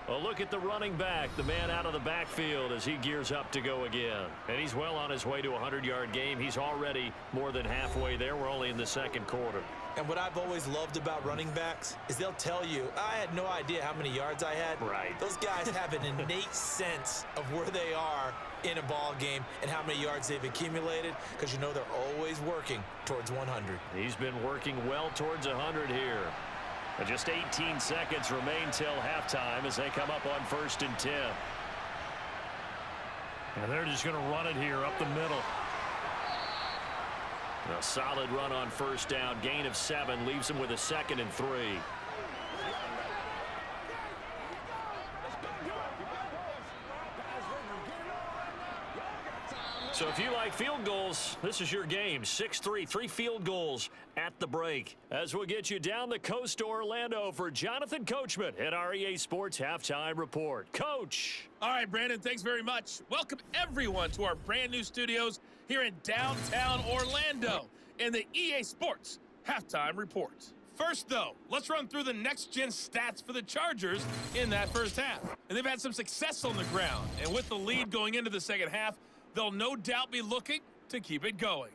A look at the running back, the man out of the backfield as he gears up to go again. And he's well on his way to a 100-yard game. He's already more than halfway there. We're only in the second quarter.
And what I've always loved about running backs is they'll tell you, I had no idea how many yards I had.
Right.
Those guys have an innate sense of where they are in a ball game and how many yards they've accumulated, because you know they're always working towards 100.
He's been working well towards 100 here. And just 18 seconds remain till halftime as they come up on 1st and 10.
And they're just going to run it here up the middle.
A solid run on 1st down. Gain of 7 leaves him with a 2nd and 3. So if you like field goals, this is your game. 6-3, 3 field goals at the break. As we'll get you down the coast to Orlando for Jonathan Coachman at our EA Sports Halftime Report. Coach.
All right, Brandon, thanks very much. Welcome everyone to our brand new studios here in downtown Orlando in the EA Sports Halftime Report. First, though, let's run through the next-gen stats for the Chargers in that first half. And they've had some success on the ground. And with the lead going into the second half, they'll no doubt be looking to keep it going.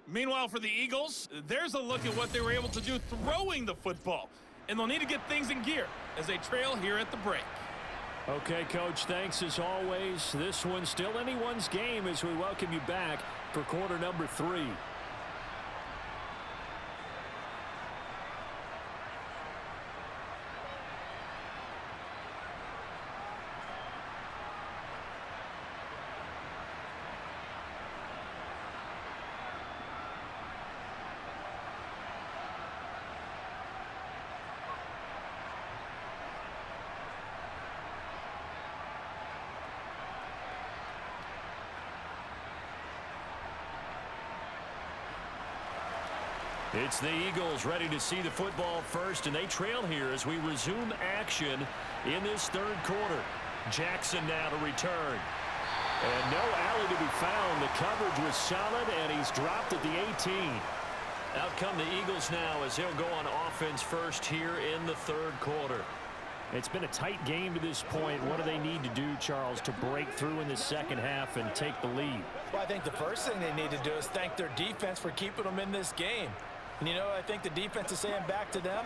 Meanwhile, for the Eagles, there's a look at what they were able to do throwing the football. And they'll need to get things in gear as they trail here at the break.
Okay, Coach, thanks as always. This one's still anyone's game as we welcome you back for quarter number 3.
It's the Eagles ready to see the football first, and they trail here as we resume action in this third quarter. Jackson now to return. And no alley to be found. The coverage was solid, and he's dropped at the 18. Out come the Eagles now as they'll go on offense first here in the third quarter.
It's been a tight game to this point. What do they need to do, Charles, to break through in the second half and take the lead?
Well, I think the first thing they need to do is thank their defense for keeping them in this game. And, you know, I think the defense is saying back to them,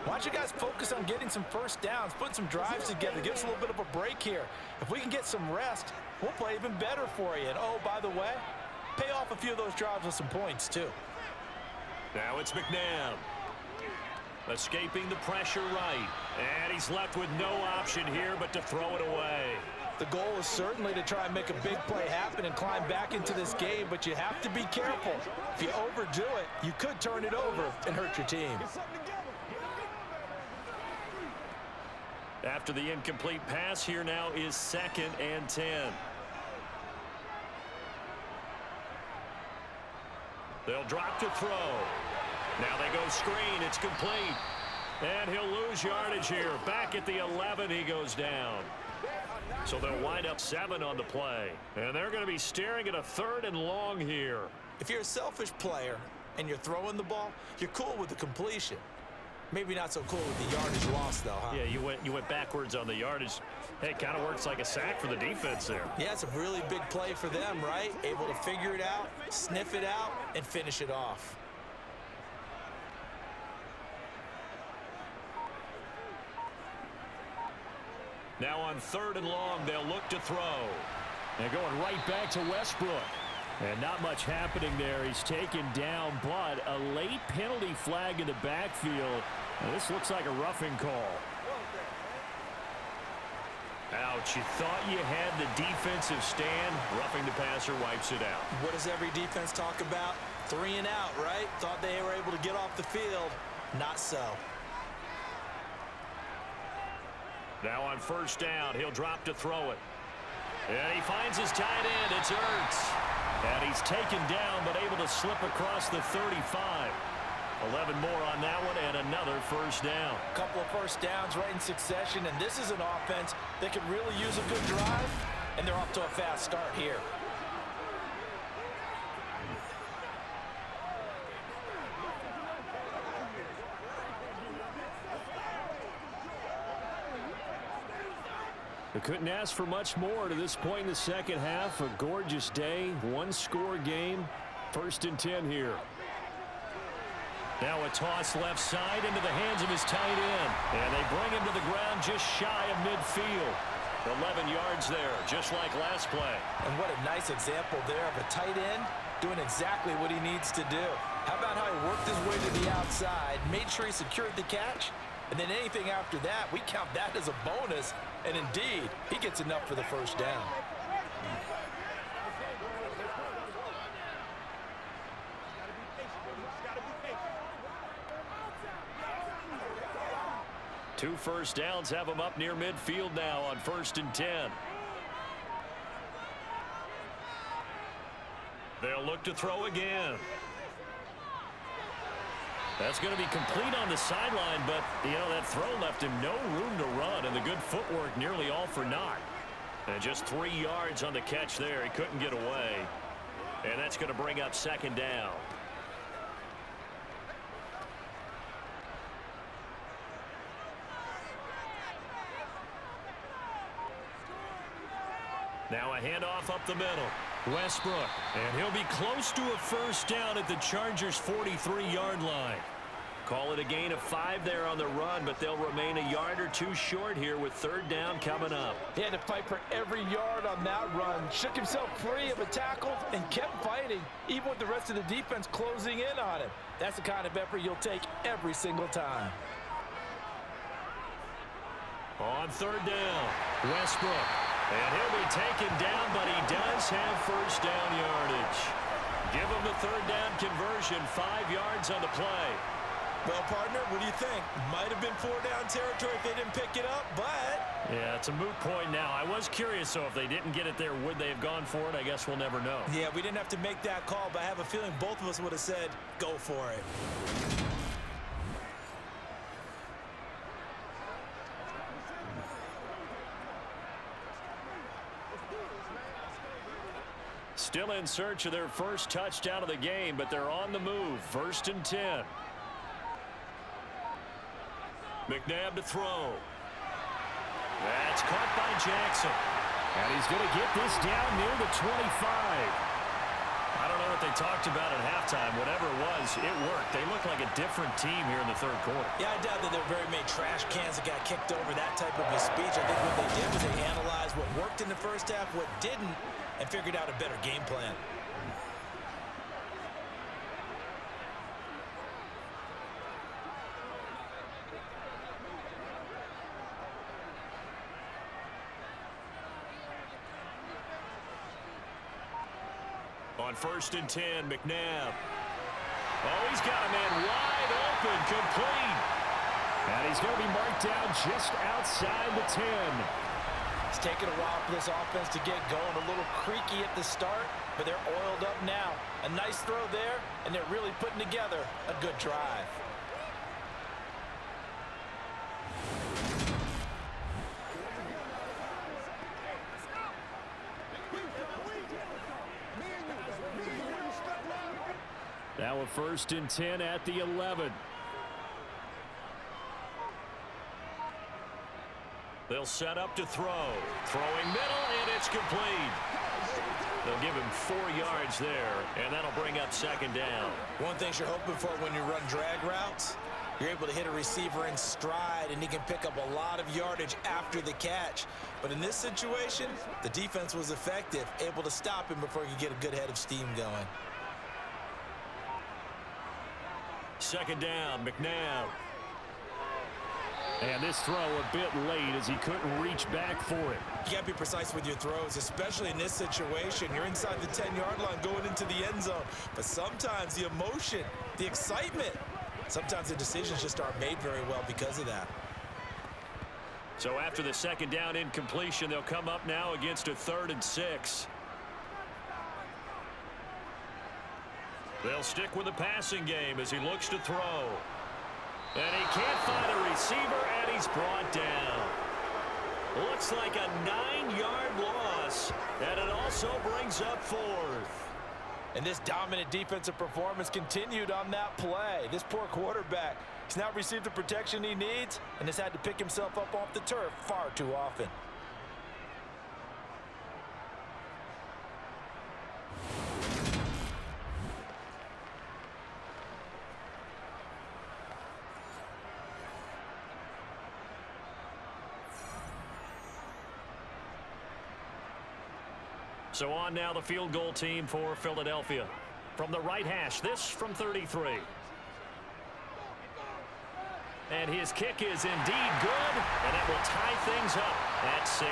why don't you guys focus on getting some first downs, put some drives together, give us a little bit of a break here. If we can get some rest, we'll play even better for you. And, oh, by the way, pay off a few of those drives with some points, too.
Now it's McNabb. Escaping the pressure right. And he's left with no option here but to throw it away.
The goal is certainly to try and make a big play happen and climb back into this game, but you have to be careful. If you overdo it, you could turn it over and hurt your team.
After the incomplete pass, here now is 2nd and 10. They'll drop to throw. Now they go screen. It's complete. And he'll lose yardage here. Back at the 11, he goes down. So they'll wind up 7 on the play. And they're going to be staring at a 3rd and long here.
If you're a selfish player and you're throwing the ball, you're cool with the completion. Maybe not so cool with the yardage loss, though, huh?
Yeah, you went backwards on the yardage. Hey, it kind of works like a sack for the defense there.
Yeah, it's a really big play for them, right? Able to figure it out, sniff it out, and finish it off.
Now on 3rd and long, they'll look to throw.
They're going right back to Westbrook. And not much happening there. He's taken down, but a late penalty flag in the backfield. And this looks like a roughing call. Ouch, you thought you had the defensive stand. Roughing the passer wipes it out.
What does every defense talk about? 3 and out, right? Thought they were able to get off the field. Not so.
Now on first down, he'll drop to throw it. And he finds his tight end. It's Ertz. And he's taken down, but able to slip across the 35. 11 more on that one, and another first down.
A couple of first downs right in succession, and this is an offense that could really use a good drive, and they're off to a fast start here.
They couldn't ask for much more to this point in the second half. A gorgeous day, one-score game. 1st and 10 here.
Now a toss left side into the hands of his tight end. And they bring him to the ground just shy of midfield. 11 yards there, just like last play.
And what a nice example there of a tight end doing exactly what he needs to do. How about how he worked his way to the outside, made sure he secured the catch, and then anything after that, we count that as a bonus. And indeed, he gets enough for the first down.
Two first downs have him up near midfield now on 1st and 10. They'll look to throw again. That's going to be complete on the sideline, but, that throw left him no room to run, and the good footwork nearly all for naught. And just 3 yards on the catch there. He couldn't get away. And that's going to bring up 2nd down. Now a handoff up the middle. Westbrook, and he'll be close to a first down at the Chargers' 43-yard line. Call it a gain of 5 there on the run, but they'll remain a yard or two short here with 3rd down coming up.
He had to fight for every yard on that run. Shook himself free of a tackle and kept fighting, even with the rest of the defense closing in on him. That's the kind of effort you'll take every single time.
On 3rd down, Westbrook. And he'll be taken down, but he does have first down yardage. Give him the 3rd down conversion, 5 yards on the play.
Well, partner, what do you think? Might have been 4-down territory if they didn't pick it up, but...
Yeah, it's a moot point now. I was curious, so if they didn't get it there, would they have gone for it? I guess we'll never know.
Yeah, we didn't have to make that call, but I have a feeling both of us would have said, go for it.
Still in search of their first touchdown of the game, but they're on the move. 1st and 10. McNabb to throw. That's caught by Jackson.
And he's going to get this down near the 25.
I don't know what they talked about at halftime. Whatever it was, it worked. They look like a different team here in the 3rd quarter.
Yeah, I doubt that there were very many trash cans that got kicked over, that type of a speech. I think what they did was they analyzed what worked in the first half, what didn't, and figured out a better game plan.
On 1st and 10, McNabb. Oh, he's got a man wide open, complete.
And he's going to be marked down just outside the 10.
It's taken a while for this offense to get going. A little creaky at the start, but they're oiled up now. A nice throw there, and they're really putting together a good drive.
Now a 1st and 10 at the 11.
They'll set up to throw. Throwing middle, and it's complete. They'll give him 4 yards there, and that'll bring up 2nd down.
One thing you're hoping for when you run drag routes, You're able to hit a receiver in stride, and he can pick up a lot of yardage after the catch. But in this situation, the defense was effective, able to stop him before he could get a good head of steam going.
Second down, McNabb. And this throw a bit late as he couldn't reach back for it.
You got to be precise with your throws, especially in this situation. You're inside the 10-yard line going into the end zone. But sometimes the emotion, the excitement, sometimes the decisions just aren't made very well because of that.
So after the second down incompletion, they'll come up now against a 3rd and 6. They'll stick with the passing game as he looks to throw. And he can't find a receiver, and he's brought down. Looks like a 9-yard loss, and it also brings up 4th.
And this dominant defensive performance continued on that play. This poor quarterback, he's not received the protection he needs and has had to pick himself up off the turf far too often.
So on now the field goal team for Philadelphia. From the right hash, this from 33. And his kick is indeed good, and it will tie things up at 6-6.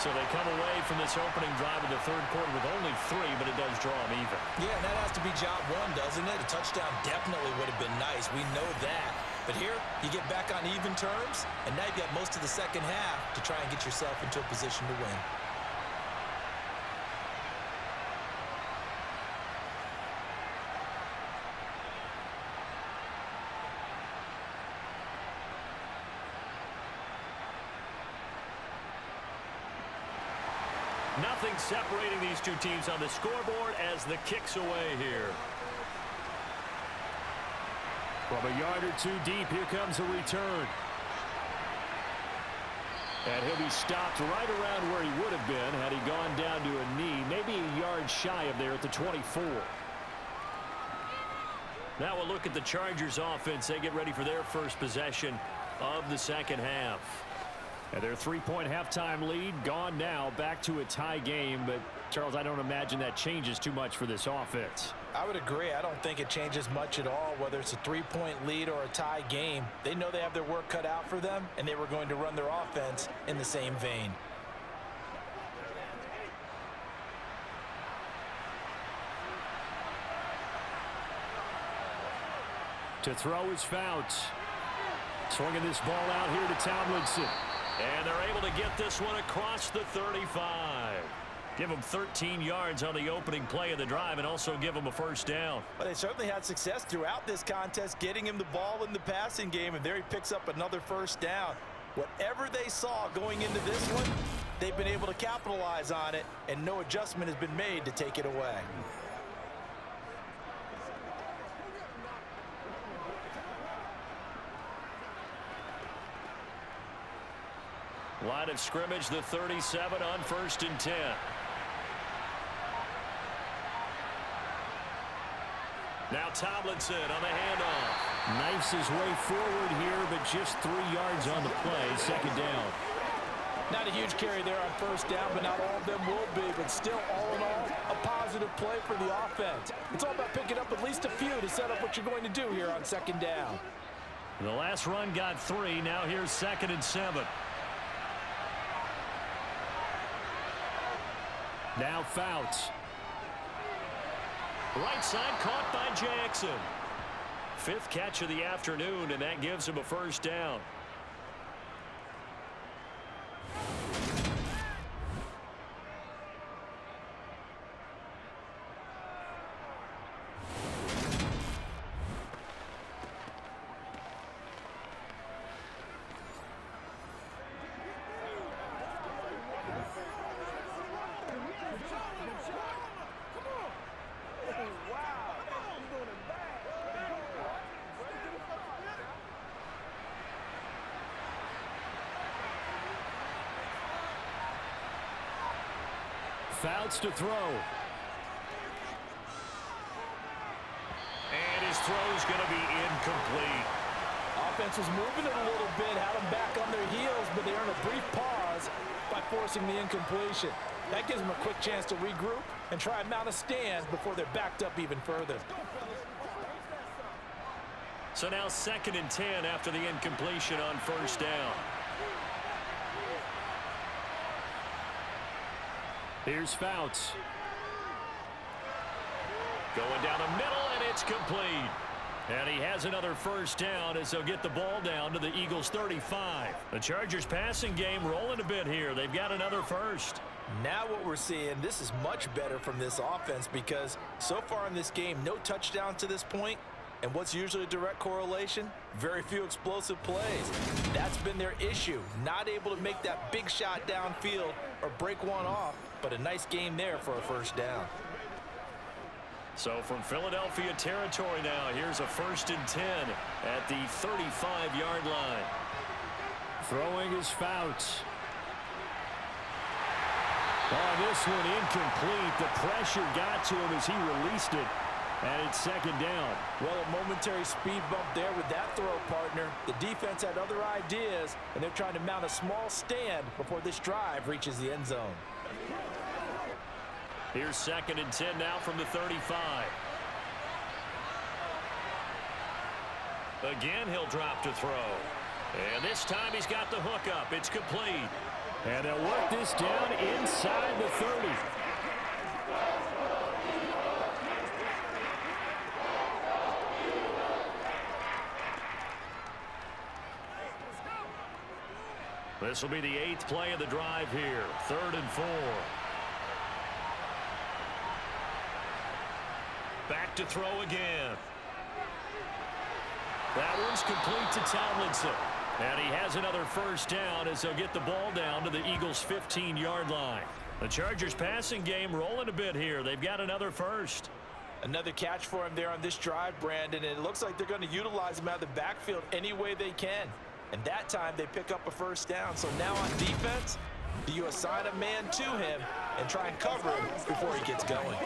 So they come away from this opening drive in the 3rd quarter with only 3, but it does draw them even.
Yeah, and that has to be job one, doesn't it? A touchdown definitely would have been nice. We know that. But here, you get back on even terms, and now you've got most of the second half to try and get yourself into a position to win.
Nothing separating these two teams on the scoreboard as the kick's away here.
From a yard or two deep, here comes a return. And he'll be stopped right around where he would have been had he gone down to a knee, maybe a yard shy of there at the 24. Now we'll look at the Chargers offense. They get ready for their first possession of the second half. And their 3-point halftime lead gone now, back to a tie game. But, Charles, I don't imagine that changes too much for this offense.
I would agree. I don't think it changes much at all, whether it's a 3-point lead or a tie game. They know they have their work cut out for them, and they were going to run their offense in the same vein.
To throw is Fouts. Swinging this ball out here to Tomlinson.
And they're able to get this one across the 35. Give them 13 yards on the opening play of the drive and also give them a first down.
Well, they certainly had success throughout this contest, getting him the ball in the passing game, and there he picks up another first down. Whatever they saw going into this one, they've been able to capitalize on it, and no adjustment has been made to take it away.
Line of scrimmage, the 37 on 1st and 10. Now Tomlinson on the handoff.
Knifes his way forward here, but just 3 yards on the play. Second down.
Not a huge carry there on first down, but not all of them will be. But still, all in all, a positive play for the offense. It's all about picking up at least a few to set up what you're going to do here on second down.
The last run got 3. Now here's 2nd and 7.
Now Fouts.
Right side caught by Jackson. 5th catch of the afternoon, and that gives him a first down.
Fouts to throw.
And his throw is going to be incomplete.
Offense was moving it a little bit, had them back on their heels, but they earned a brief pause by forcing the incompletion. That gives them a quick chance to regroup and try and mount a stand before they're backed up even further.
So now 2nd and 10 after the incompletion on 1st down.
Here's Fouts.
Going down the middle, and it's complete. And he has another 1st down as they'll get the ball down to the Eagles' 35. The Chargers passing game rolling a bit here. They've got another 1st.
Now what we're seeing, this is much better from this offense because so far in this game, no touchdown to this point. And what's usually a direct correlation? Very few explosive plays. That's been their issue. Not able to make that big shot downfield or break one off, but a nice game there for a 1st down.
So from Philadelphia territory now, here's a 1st and 10 at the 35-yard line.
Throwing is Fouts. Oh, this one incomplete. The pressure got to him as he released it. And it's 2nd down.
Well, a momentary speed bump there with that throw, partner. The defense had other ideas, and they're trying to mount a small stand before this drive reaches the end zone.
Here's 2nd and 10 now from the 35. Again, he'll drop to throw. And this time he's got the hook up. It's complete.
And they'll work this down inside the 30.
This will be the 8th play of the drive here. 3rd and 4. Back to throw again. That one's complete to Tomlinson. And he has another 1st down as they'll get the ball down to the Eagles' 15-yard line. The Chargers passing game rolling a bit here. They've got another 1st.
Another catch for him there on this drive, Brandon, and it looks like they're going to utilize him out of the backfield any way they can. And that time they pick up a 1st down. So now on defense, do you assign a man to him and try and cover him before he gets going?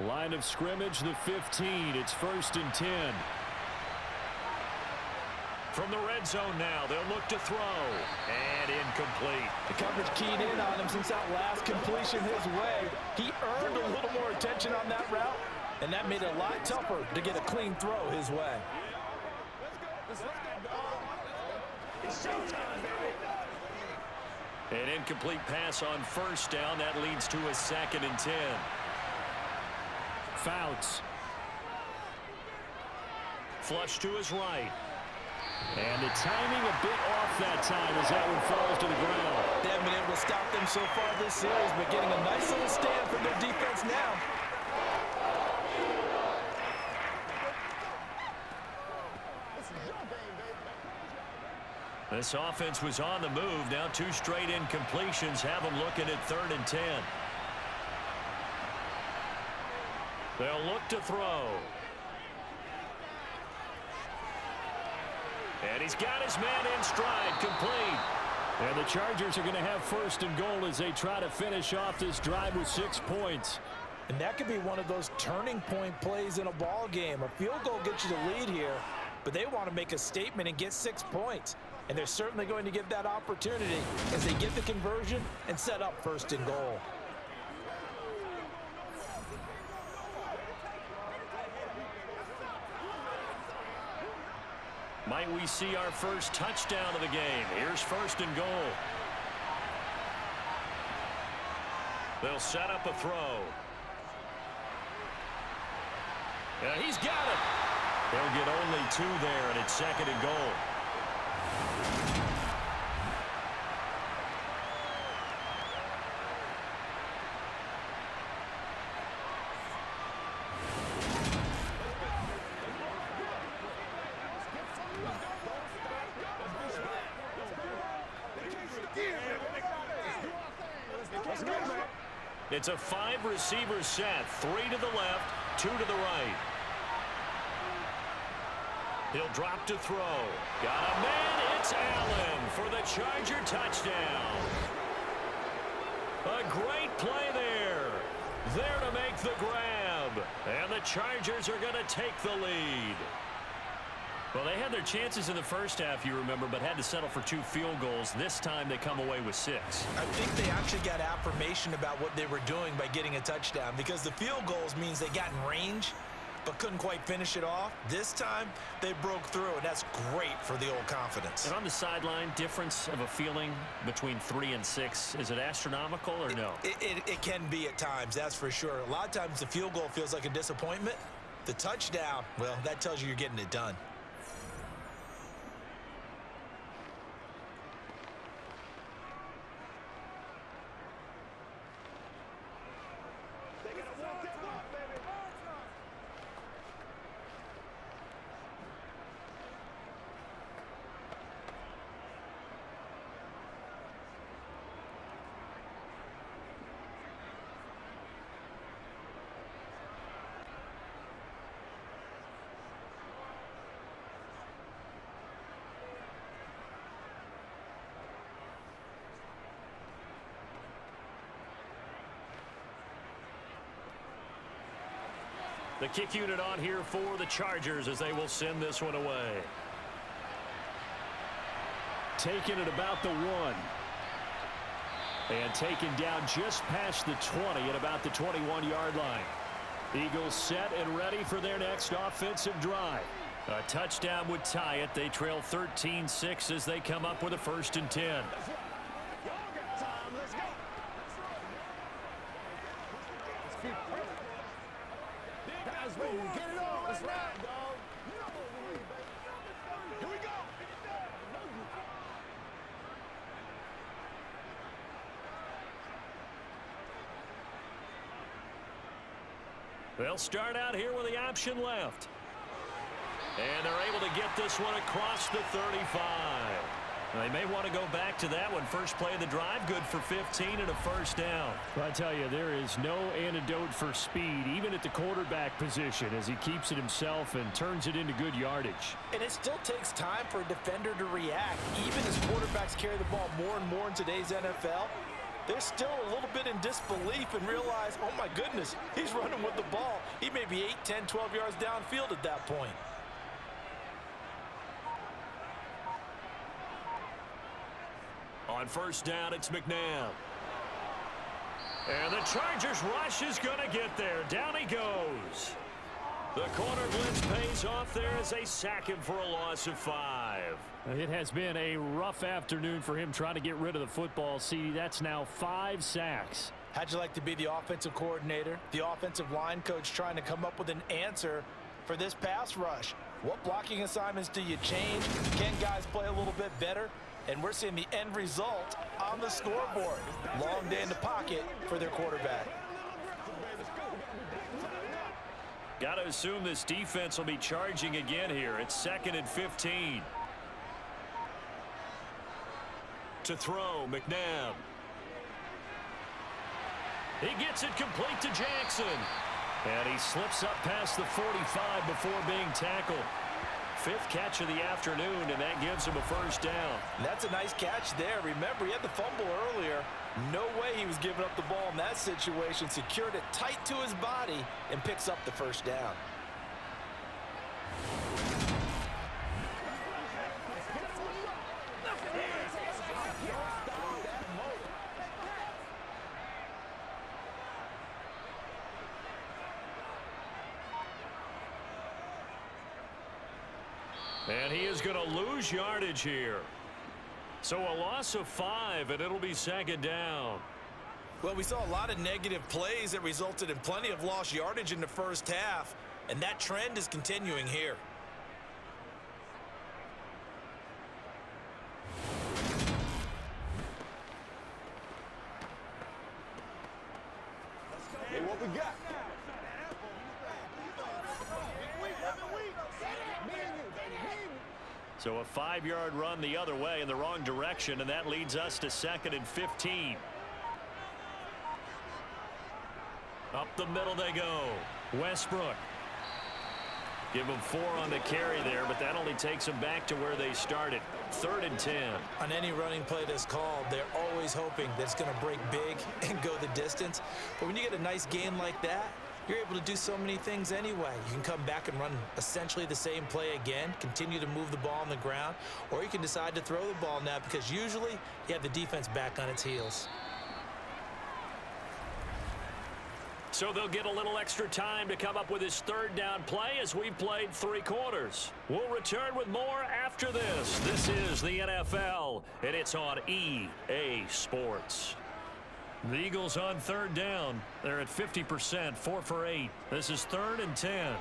Line of scrimmage, the 15. It's 1st and 10.
From the red zone now, they'll look to throw. And incomplete.
The coverage keyed in on him since that last completion his way. He earned a little more attention on that route, and that made it a lot tougher to get a clean throw his way.
An incomplete pass on 1st down. That leads to a 2nd and 10.
Fouts.
Flush to his right.
And the timing a bit off that time as that one falls to the ground.
They haven't been able to stop them so far this series, but getting a nice little stand from their defense now.
This offense was on the move. Now 2 straight incompletions have them looking at 3rd and 10. They'll look to throw. And he's got his man in stride, complete.
And the Chargers are going to have 1st and goal as they try to finish off this drive with 6 points.
And that could be one of those turning point plays in a ball game. A field goal gets you the lead here, but they want to make a statement and get 6 points. And they're certainly going to give that opportunity as they get the conversion and set up 1st and goal.
Might we see our first touchdown of the game? Here's 1st and goal. They'll set up a throw. And he's got it. They'll get only 2 there, and it's 2nd and goal. It's a 5-receiver set, 3 to the left, 2 to the right. He'll drop to throw. Got a man, it's Allen for the Charger touchdown. A great play there. There to make the grab. McNabb. And the Chargers are going to take the lead. Well, they had their chances in the first half, you remember, but had to settle for 2 field goals. This time they come away with 6.
I think they actually got affirmation about what they were doing by getting a touchdown, because the field goals means they got in range but couldn't quite finish it off. This time they broke through, and that's great for the old confidence.
And on the sideline, difference of a feeling between 3 and 6, is it astronomical or no?
It can be at times, that's for sure. A lot of times the field goal feels like a disappointment. The touchdown, well, that tells you you're getting it done.
The kick unit on here for the Chargers as they will send this one away.
Taking it about the 1. And taken down just past the 20 at about the 21-yard line. Eagles set and ready for their next offensive drive.
A touchdown would tie it. They trail 13-6 as they come up with a 1st and 10. They'll start out here with the option left. And they're able to get this one across the 35. They may want to go back to that one. First play of the drive, good for 15 and a 1st down.
Well, I tell you, there is no antidote for speed, even at the quarterback position, as he keeps it himself and turns it into good yardage.
And it still takes time for a defender to react. Even as quarterbacks carry the ball more and more in today's NFL, they're still a little bit in disbelief and realize, oh my goodness, he's running with the ball. He may be 8, 10, 12 yards downfield at that point.
On 1st down, it's McNabb. And the Chargers rush is going to get there. Down he goes. The corner blitz pays off there as they sack him for a loss of 5.
It has been a rough afternoon for him trying to get rid of the football, CD. That's now 5 sacks.
How'd you like to be the offensive coordinator, the offensive line coach, trying to come up with an answer for this pass rush? What blocking assignments do you change? Can guys play a little bit better? And we're seeing the end result on the scoreboard. Long day in the pocket for their quarterback.
Got to assume this defense will be charging again here. It's 2nd and 15. To throw, McNabb. He gets it complete to Jackson. And he slips up past the 45 before being tackled. 5th catch of the afternoon, and that gives him a 1st down.
That's a nice catch there. Remember, he had the fumble earlier. No way he was giving up the ball in that situation. Secured it tight to his body and picks up the 1st down.
And he is going to lose yardage here. So a loss of 5, and it'll be 2nd down.
Well, we saw a lot of negative plays that resulted in plenty of lost yardage in the first half, and that trend is continuing here.
Hey, what we got?
So a 5-yard run the other way in the wrong direction, and that leads us to 2nd and 15. Up the middle they go. Westbrook. Give them 4 on the carry there, but that only takes them back to where they started. 3rd and 10.
On any running play that's called, they're always hoping that it's going to break big and go the distance. But when you get a nice gain like that, you're able to do so many things anyway. You can come back and run essentially the same play again, continue to move the ball on the ground, or you can decide to throw the ball now because usually you have the defense back on its heels.
So they'll get a little extra time to come up with his third down play as we've played 3 quarters. We'll return with more after this. This is the NFL, and it's on EA Sports. The Eagles on third down. They're at 50%, 4 for 8. This is 3rd and 10.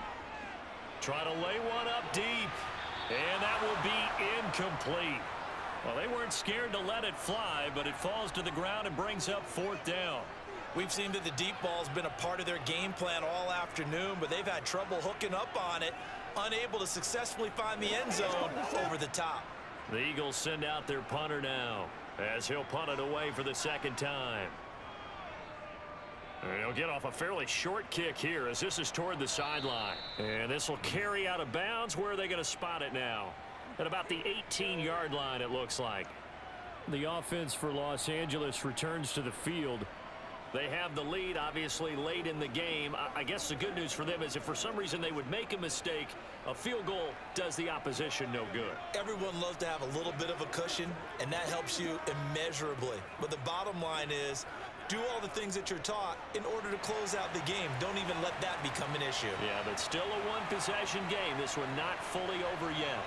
Try to lay one up deep, and that will be incomplete. Well, they weren't scared to let it fly, but it falls to the ground and brings up 4th down.
We've seen that the deep ball's been a part of their game plan all afternoon, but they've had trouble hooking up on it, unable to successfully find the end zone over the top.
The Eagles send out their punter now as he'll punt it away for the 2nd time. And he'll get off a fairly short kick here as this is toward the sideline. And this will carry out of bounds. Where are they going to spot it now? At about the 18-yard line, it looks like.
The offense for Los Angeles returns to the field.
They have the lead, obviously, late in the game. I guess the good news for them is if for some reason they would make a mistake, a field goal does the opposition no good.
Everyone loves to have a little bit of a cushion, and that helps you immeasurably. But the bottom line is, do all the things that you're taught in order to close out the game. Don't even let that become an issue.
Yeah, but still a one-possession game. This one not fully over yet.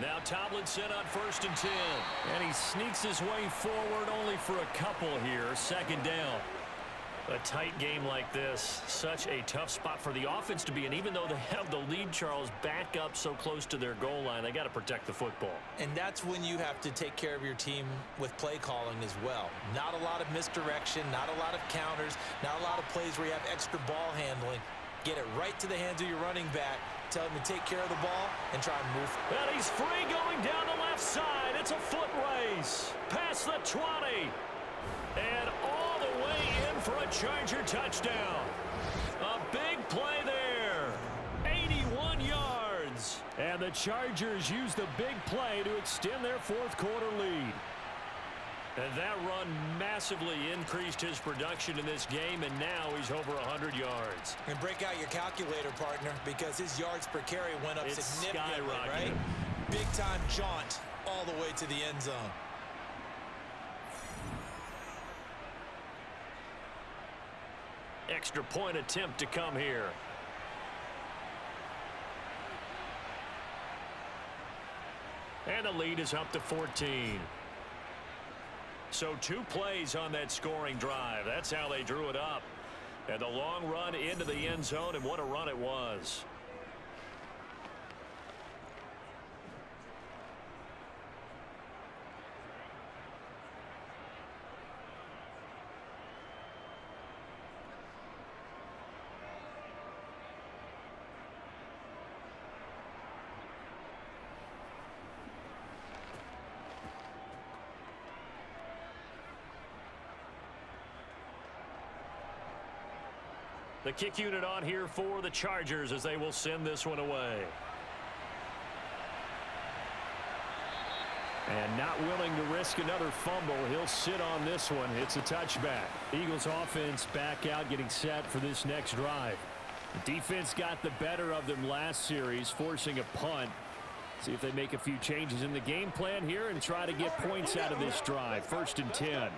Now Tomlinson on 1st and 10.
And he sneaks his way forward only for a couple here. 2nd down.
A tight game like this, such a tough spot for the offense to be in. Even though they have the lead, Charles, back up so close to their goal line, they got to protect the football.
And that's when you have to take care of your team with play calling as well. Not a lot of misdirection, not a lot of counters, not a lot of plays where you have extra ball handling. Get it right to the hands of your running back. Tell him to take care of the ball and try and move.
And he's free going down the left side. It's a foot race. Past the 20. And all the way in for a Charger touchdown. A big play there. 81 yards.
And the Chargers use the big play to extend their 4th quarter lead.
And that run massively increased his production in this game, and now he's over 100 yards.
And break out your calculator, partner, because his yards per carry went up significantly, right? Big-time jaunt all the way to the end zone.
Extra point attempt to come here. And the lead is up to 14. So 2 plays on that scoring drive. That's how they drew it up. And the long run into the end zone, and what a run it was. The kick unit on here for the Chargers as they will send this one away.
And not willing to risk another fumble, he'll sit on this one. It's a touchback. Eagles offense back out, getting set for this next drive. The defense got the better of them last series, forcing a punt. See if they make a few changes in the game plan here and try to get points out of this drive. 1st and 10.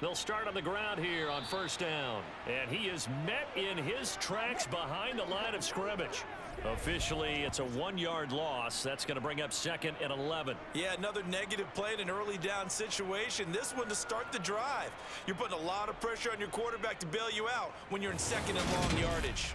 They'll start on the ground here on 1st down. And he is met in his tracks behind the line of scrimmage. Officially, it's a 1-yard loss. That's going to bring up 2nd and 11.
Yeah, another negative play in an early down situation. This one to start the drive. You're putting a lot of pressure on your quarterback to bail you out when you're in 2nd and long yardage.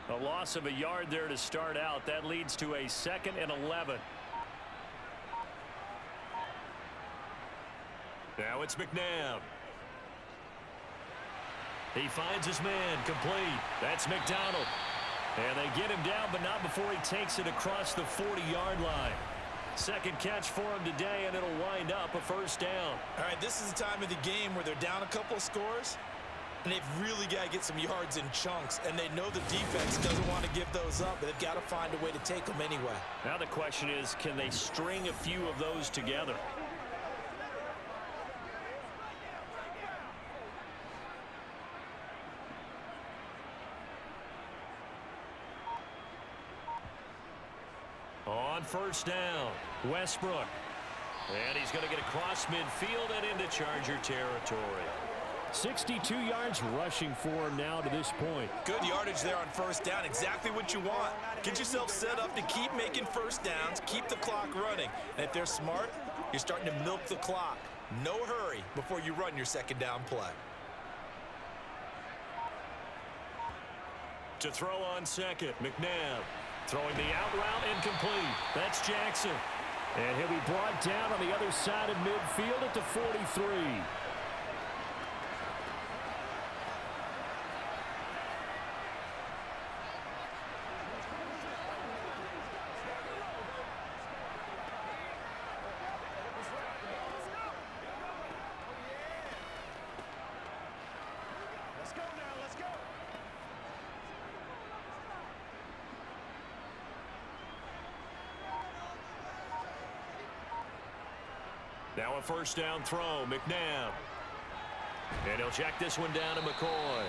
A loss of a yard there to start out. That leads to a 2nd and 11. Now it's McNabb. He finds his man, complete. That's McDonald. And they get him down, but not before he takes it across the 40-yard line. Second catch for him today, and it'll wind up a first down.
All right, this is the time of the game where they're down a couple of scores, and they've really got to get some yards in chunks, and they know the defense doesn't want to give those up, but they've got to find a way to take them anyway.
Now the question is, can they string a few of those together? On first down, Westbrook. And he's going to get across midfield and into Charger territory.
62 yards rushing for him now to this point.
Good yardage there on first down. Exactly what you want. Get yourself set up to keep making first downs, keep the clock running. And if they're smart, you're starting to milk the clock. No hurry before you run your second down play.
To throw on second, McNabb. Throwing the out route incomplete. That's Jackson.
And he'll be brought down on the other side of midfield at the 43.
Now a first down throw, McNabb. And he'll check this one down to McCoy.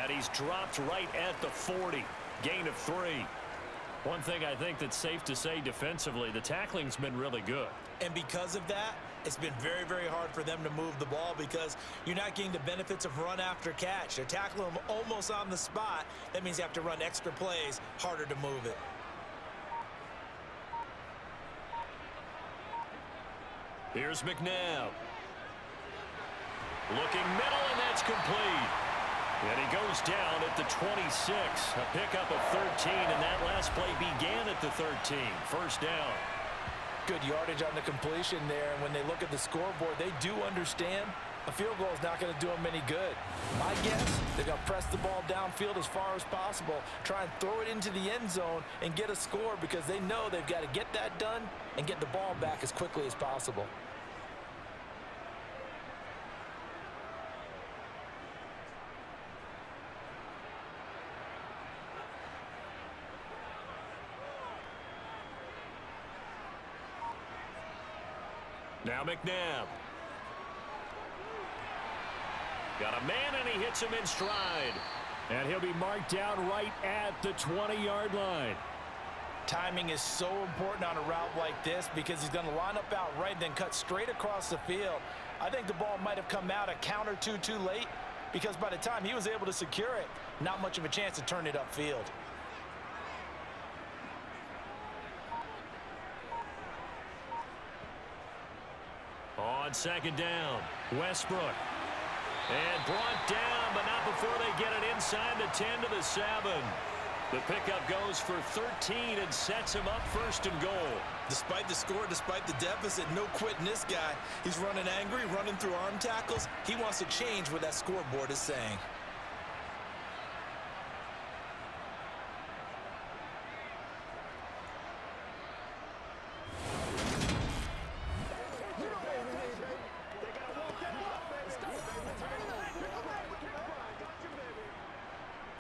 And he's dropped right at the 40. Gain of 3. One thing I think that's safe to say defensively, the tackling's been really good.
And because of that, it's been very, very hard for them to move the ball because you're not getting the benefits of run after catch. They're tackling them almost on the spot. That means you have to run extra plays, harder to move it.
Here's McNabb. Looking middle, and that's complete. And he goes down at the 26. A pickup of 13, and that last play began at the 13. First down.
Good yardage on the completion there, and when they look at the scoreboard, they do understand a field goal is not going to do them any good. My guess, they're going to press the ball downfield as far as possible, try and throw it into the end zone and get a score because they know they've got to get that done and get the ball back as quickly as possible.
Now McNabb. Got a man, and he hits him in stride.
And he'll be marked down right at the 20-yard line.
Timing is so important on a route like this because he's going to line up out right, then cut straight across the field. I think the ball might have come out a count or two too late because by the time he was able to secure it, not much of a chance to turn it upfield.
On second down, Westbrook. And brought down, but not before they get it inside the 10 to the 7. The pickup goes for 13 and sets him up first and goal.
Despite the score, despite the deficit, no quitting this guy. He's running angry, running through arm tackles. He wants to change what that scoreboard is saying.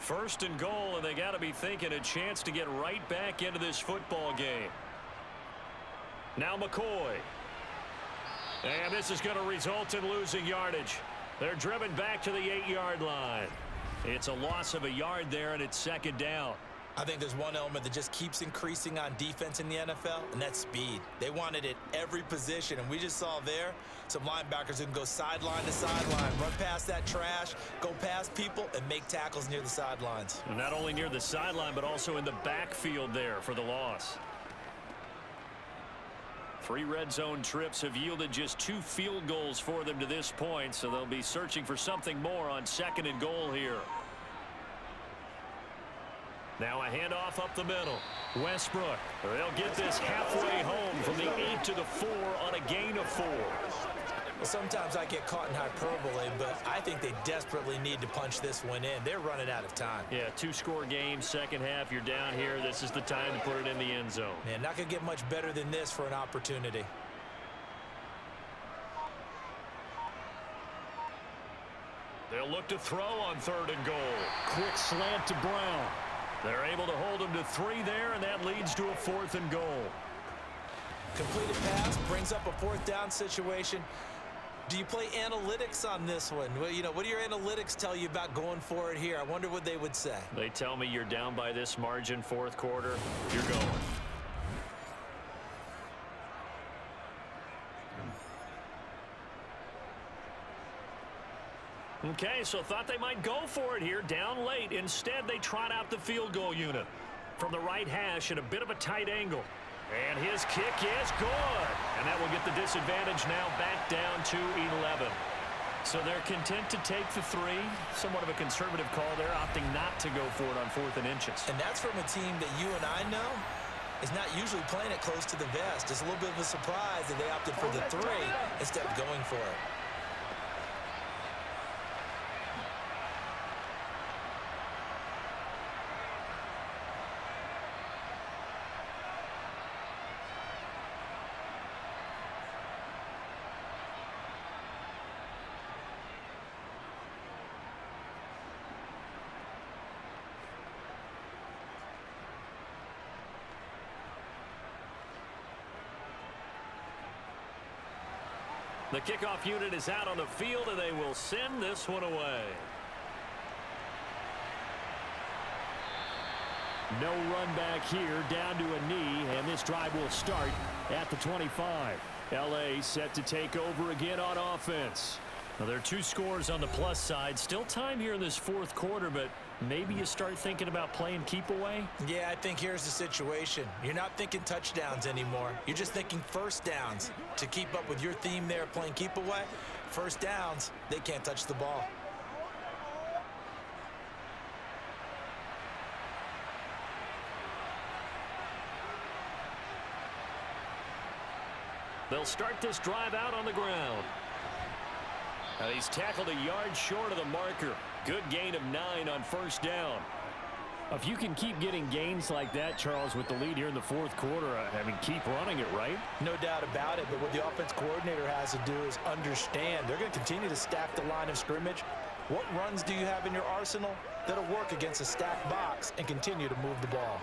First and goal, and they got to be thinking a chance to get right back into this football game. Now McCoy. And this is going to result in losing yardage. They're driven back to the 8-yard line. It's a loss of a yard there, and it's second down.
I think there's one element that just keeps increasing on defense in the NFL, and that's speed. They want it at every position, and we just saw there some linebackers who can go sideline to sideline, run past that trash, go past people, and make tackles near the sidelines.
And not only near the sideline, but also in the backfield there for the loss. 3 red zone trips have yielded just 2 field goals for them to this point, so they'll be searching for something more on second and goal here. Now a handoff up the middle. Westbrook. They'll get this halfway home from the 8 to the 4 on a gain of 4.
Well, sometimes I get caught in hyperbole, but I think they desperately need to punch this one in. They're running out of time.
Yeah, two-score game, second half, you're down here. This is the time to put it in the end zone.
Man, not going to get much better than this for an opportunity.
They'll look to throw on 3rd and goal.
Quick slant to Brown.
They're able to hold him to 3 there, and that leads to a 4th and goal.
Completed pass brings up a 4th down situation. Do you play analytics on this one? Well, you know, what do your analytics tell you about going for it here? I wonder what they would say.
They tell me you're down by this margin, 4th quarter. You're going. Okay, so thought they might go for it here, down late. Instead, they trot out the field goal unit from the right hash at a bit of a tight angle. And his kick is good. And that will get the disadvantage now back down to 11. So they're content to take the 3. Somewhat of a conservative call there, opting not to go for it on 4th and inches.
And that's from a team that you and I know is not usually playing it close to the vest. It's a little bit of a surprise that they opted for the 3 instead of going for it.
The kickoff unit is out on the field, and they will send this one away.
No run back here, down to a knee, and this drive will start at the 25. L.A. set to take over again on offense.
Well, there are 2 scores on the plus side. Still time here in this 4th quarter, but maybe you start thinking about playing keep away?
Yeah, I think here's the situation. You're not thinking touchdowns anymore. You're just thinking first downs. To keep up with your theme there, playing keep away, first downs, they can't touch the ball.
They'll start this drive out on the ground. Now he's tackled a yard short of the marker. Good gain of 9 on first down.
If you can keep getting gains like that, Charles, with the lead here in the 4th quarter, I mean, keep running it, right?
No doubt about it, but what the offense coordinator has to do is understand they're going to continue to stack the line of scrimmage. What runs do you have in your arsenal that'll work against a stacked box and continue to move the ball?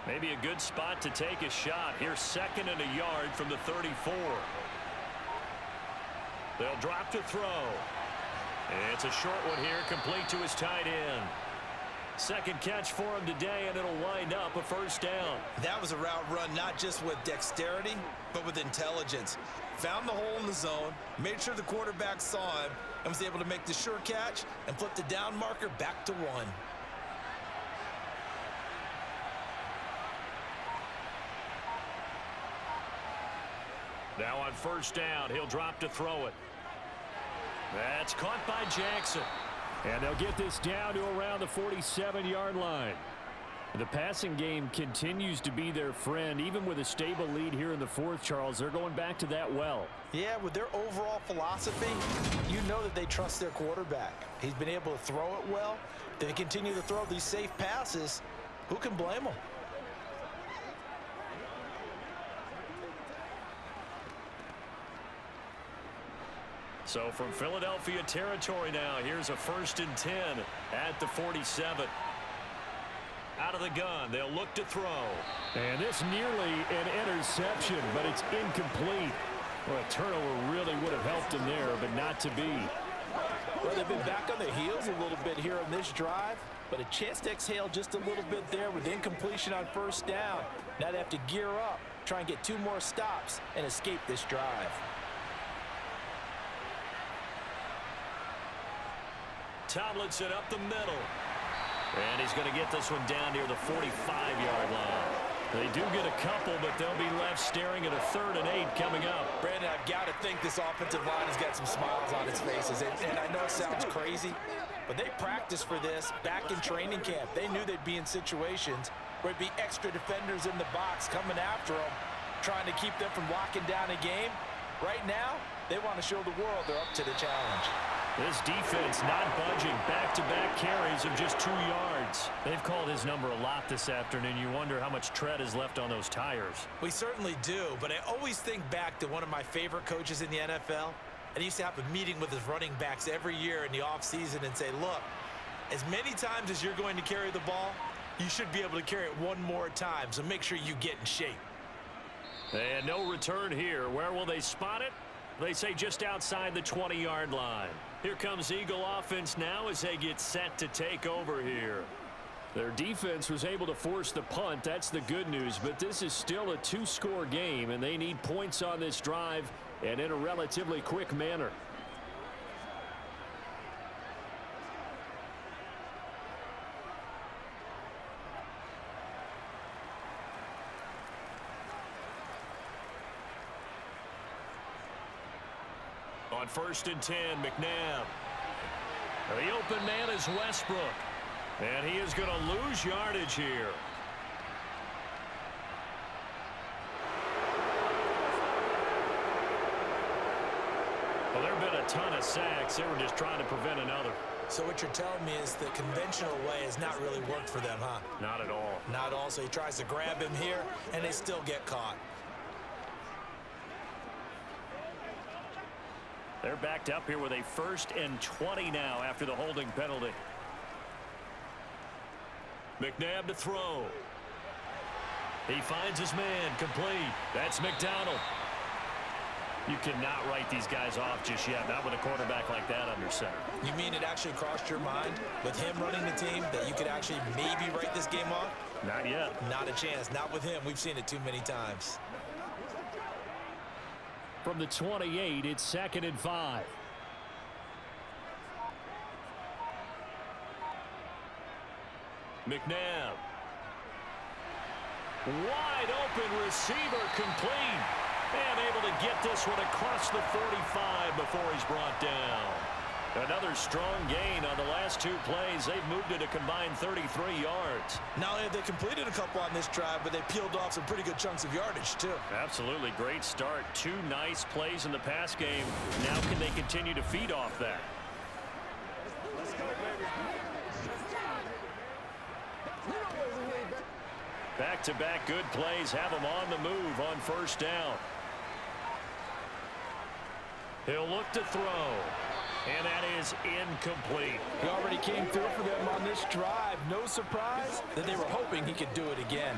Maybe a good spot to take a shot. Here's 2nd and a yard from the 34. They'll drop to throw. It's a short one here, complete to his tight end. Second catch for him today, and it'll wind up a first down.
That was a route run not just with dexterity, but with intelligence. Found the hole in the zone, made sure the quarterback saw him, and was able to make the sure catch and flip the down marker back to 1.
Now on first down, he'll drop to throw it. That's caught by Jackson.
And they'll get this down to around the 47-yard line. The passing game continues to be their friend. Even with a stable lead here in the 4th, Charles, they're going back to that well.
Yeah, with their overall philosophy, you know that they trust their quarterback. He's been able to throw it well. They continue to throw these safe passes. Who can blame them?
So from Philadelphia territory now, here's a 1st and 10 at the 47. Out of the gun, they'll look to throw.
And this nearly an interception, but it's incomplete. Well, a turnover really would have helped him there, but not to be.
Well, they've been back on their heels a little bit here on this drive, but a chance to exhale just a little bit there with incompletion on first down. Now they have to gear up, try and get 2 more stops and escape this drive.
Tomlinson up the middle. And he's going to get this one down near the 45-yard line. They do get a couple, but they'll be left staring at a 3rd and 8 coming up.
Brandon, I've got to think this offensive line has got some smiles on its faces. And I know it sounds crazy, but they practiced for this back in training camp. They knew they'd be in situations where it'd be extra defenders in the box coming after them. trying to keep them from locking down a game. Right now, they want to show the world they're up to the challenge.
This defense not budging. Back-to-back carries of just 2 yards. They've called his number a lot this afternoon. You wonder how much tread is left on those tires.
We certainly do, but I always think back to one of my favorite coaches in the NFL. And he used to have a meeting with his running backs every year in the offseason and say, look, as many times as you're going to carry the ball, you should be able to carry it one more time, so make sure you get in shape.
And no return here. Where will they spot it? They say just outside the 20-yard line. Here comes Eagle offense now as they get set to take over here.
Their defense was able to force the punt. That's the good news. But this is still a 2-score game, and they need points on this drive and in a relatively quick manner.
On 1st and 10, McNabb. The open man is Westbrook. And he is going to lose yardage here. Well, there have been a ton of sacks. They were just trying to prevent another.
So what you're telling me is the conventional way has not really worked for them, huh?
Not at all.
Not at all. So he tries to grab him here, and they still get caught.
They're backed up here with a 1st and 20 now after the holding penalty. McNabb to throw. He finds his man, complete. That's McDonald. You cannot write these guys off just yet, not with a quarterback like that under center.
You mean it actually crossed your mind with him running the team that you could actually maybe write this game off?
Not yet.
Not a chance. Not with him. We've seen it too many times.
From the 28, it's 2nd and 5.
McNabb. Wide open receiver, complete. And able to get this one across the 45 before he's brought down. Another strong gain on the last 2 plays. They've moved it a combined 33 yards.
Not only have they completed a couple on this drive, but they peeled off some pretty good chunks of yardage, too.
Absolutely great start. 2 nice plays in the pass game. Now can they continue to feed off that? Back-to-back good plays have them on the move on 1st down. He'll look to throw. And that is incomplete.
He already came through for them on this drive. No surprise that they were hoping he could do it again.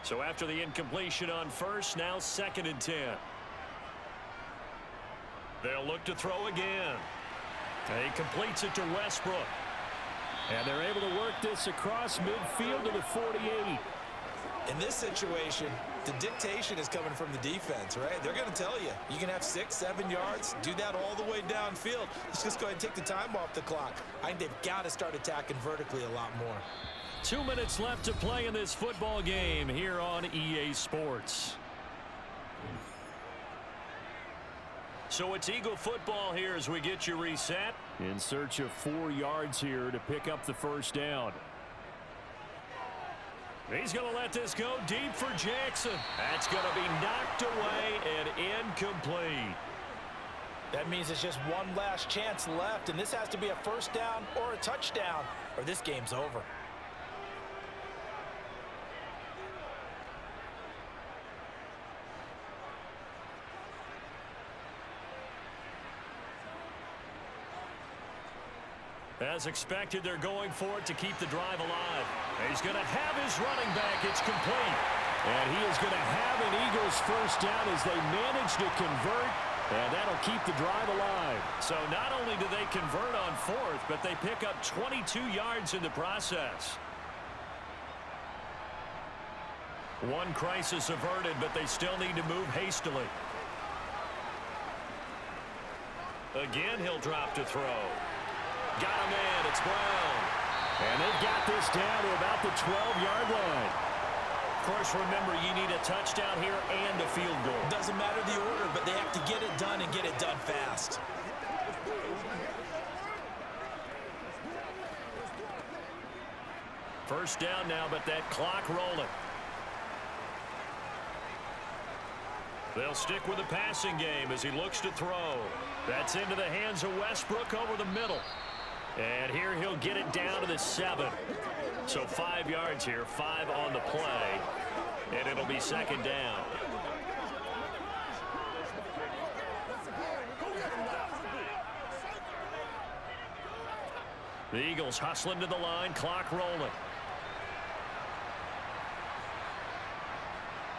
So after the incompletion on 1st, now 2nd and 10. They'll look to throw again. And he completes it to Westbrook.
And they're able to work this across midfield to the 48.
In this situation, the dictation is coming from the defense, right? They're going to tell you, you can have 6, 7 yards, do that all the way downfield. Let's just go ahead and take the time off the clock. I think they've got to start attacking vertically a lot more.
2 minutes left to play in this football game here on EA Sports. So it's Eagle football here as we get you reset.
In search of 4 yards here to pick up the 1st down.
He's going to let this go deep for Jackson. That's going to be knocked away and incomplete.
That means it's just one last chance left, and this has to be a 1st down or a touchdown, or this game's over.
As expected, they're going for it to keep the drive alive. He's going to have his running back. It's complete.
And he is going to have an Eagles 1st down as they manage to convert, and that'll keep the drive alive.
So not only do they convert on 4th, but they pick up 22 yards in the process. One crisis averted, but they still need to move hastily. Again, he'll drop to throw. Got a man. It's Brown.
And they've got this down to about the 12-yard line.
Of course, remember, you need a touchdown here and a field goal.
Doesn't matter the order, but they have to get it done and get it done fast.
First down now, but that clock rolling. They'll stick with the passing game as he looks to throw. That's into the hands of Westbrook over the middle. And here he'll get it down to the 7. So 5 yards here, 5 on the play. And it'll be second down. The Eagles hustling to the line, clock rolling.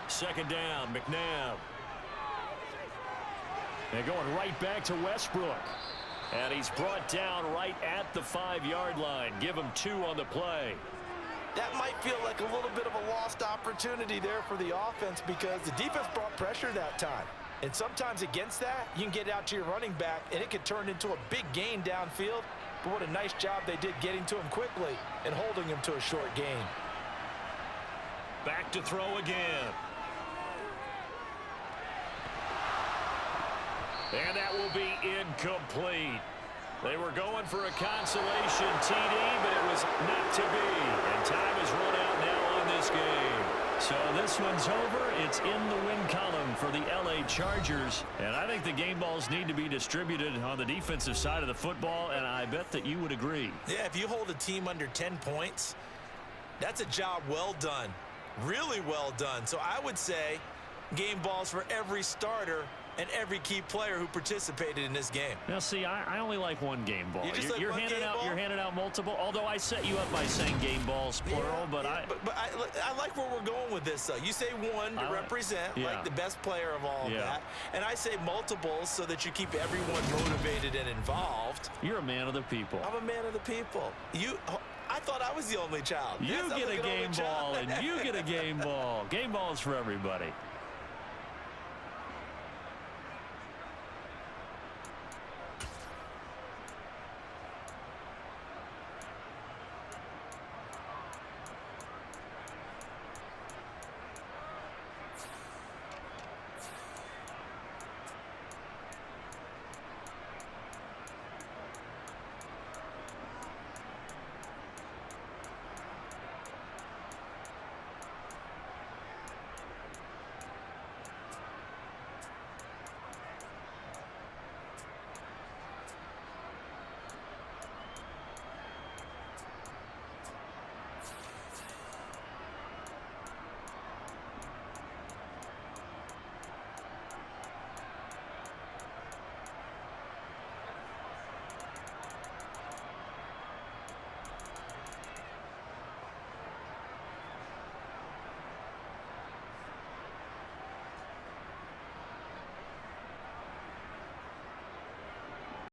Second down, McNabb. They're going right back to Westbrook. And he's brought down right at the 5-yard line. Give him 2 on the play.
That might feel like a little bit of a lost opportunity there for the offense because the defense brought pressure that time. And sometimes against that, you can get out to your running back, and it could turn into a big gain downfield. But what a nice job they did getting to him quickly and holding him to a short gain.
Back to throw again. And that will be incomplete. They were going for a consolation TD, but it was not to be. And time is run out now on this game. So this one's over. It's in the win column for the LA Chargers. And I think the game balls need to be distributed on the defensive side of the football, and I bet that you would agree.
Yeah, if you hold a team under 10 points, that's a job well done. Really well done. So I would say game balls for every starter and every key player who participated in this game.
Now, see, I only like one game ball. You're handing out multiple. Although I set you up by saying game balls plural, but I
like where we're going with this. Though you say one to represent, like the best player of all of that, and I say multiples so that you keep everyone motivated and involved.
You're a man of the people.
I'm a man of the people. I thought I was the only child.
You get a game ball, and you get a game ball. Game balls for everybody.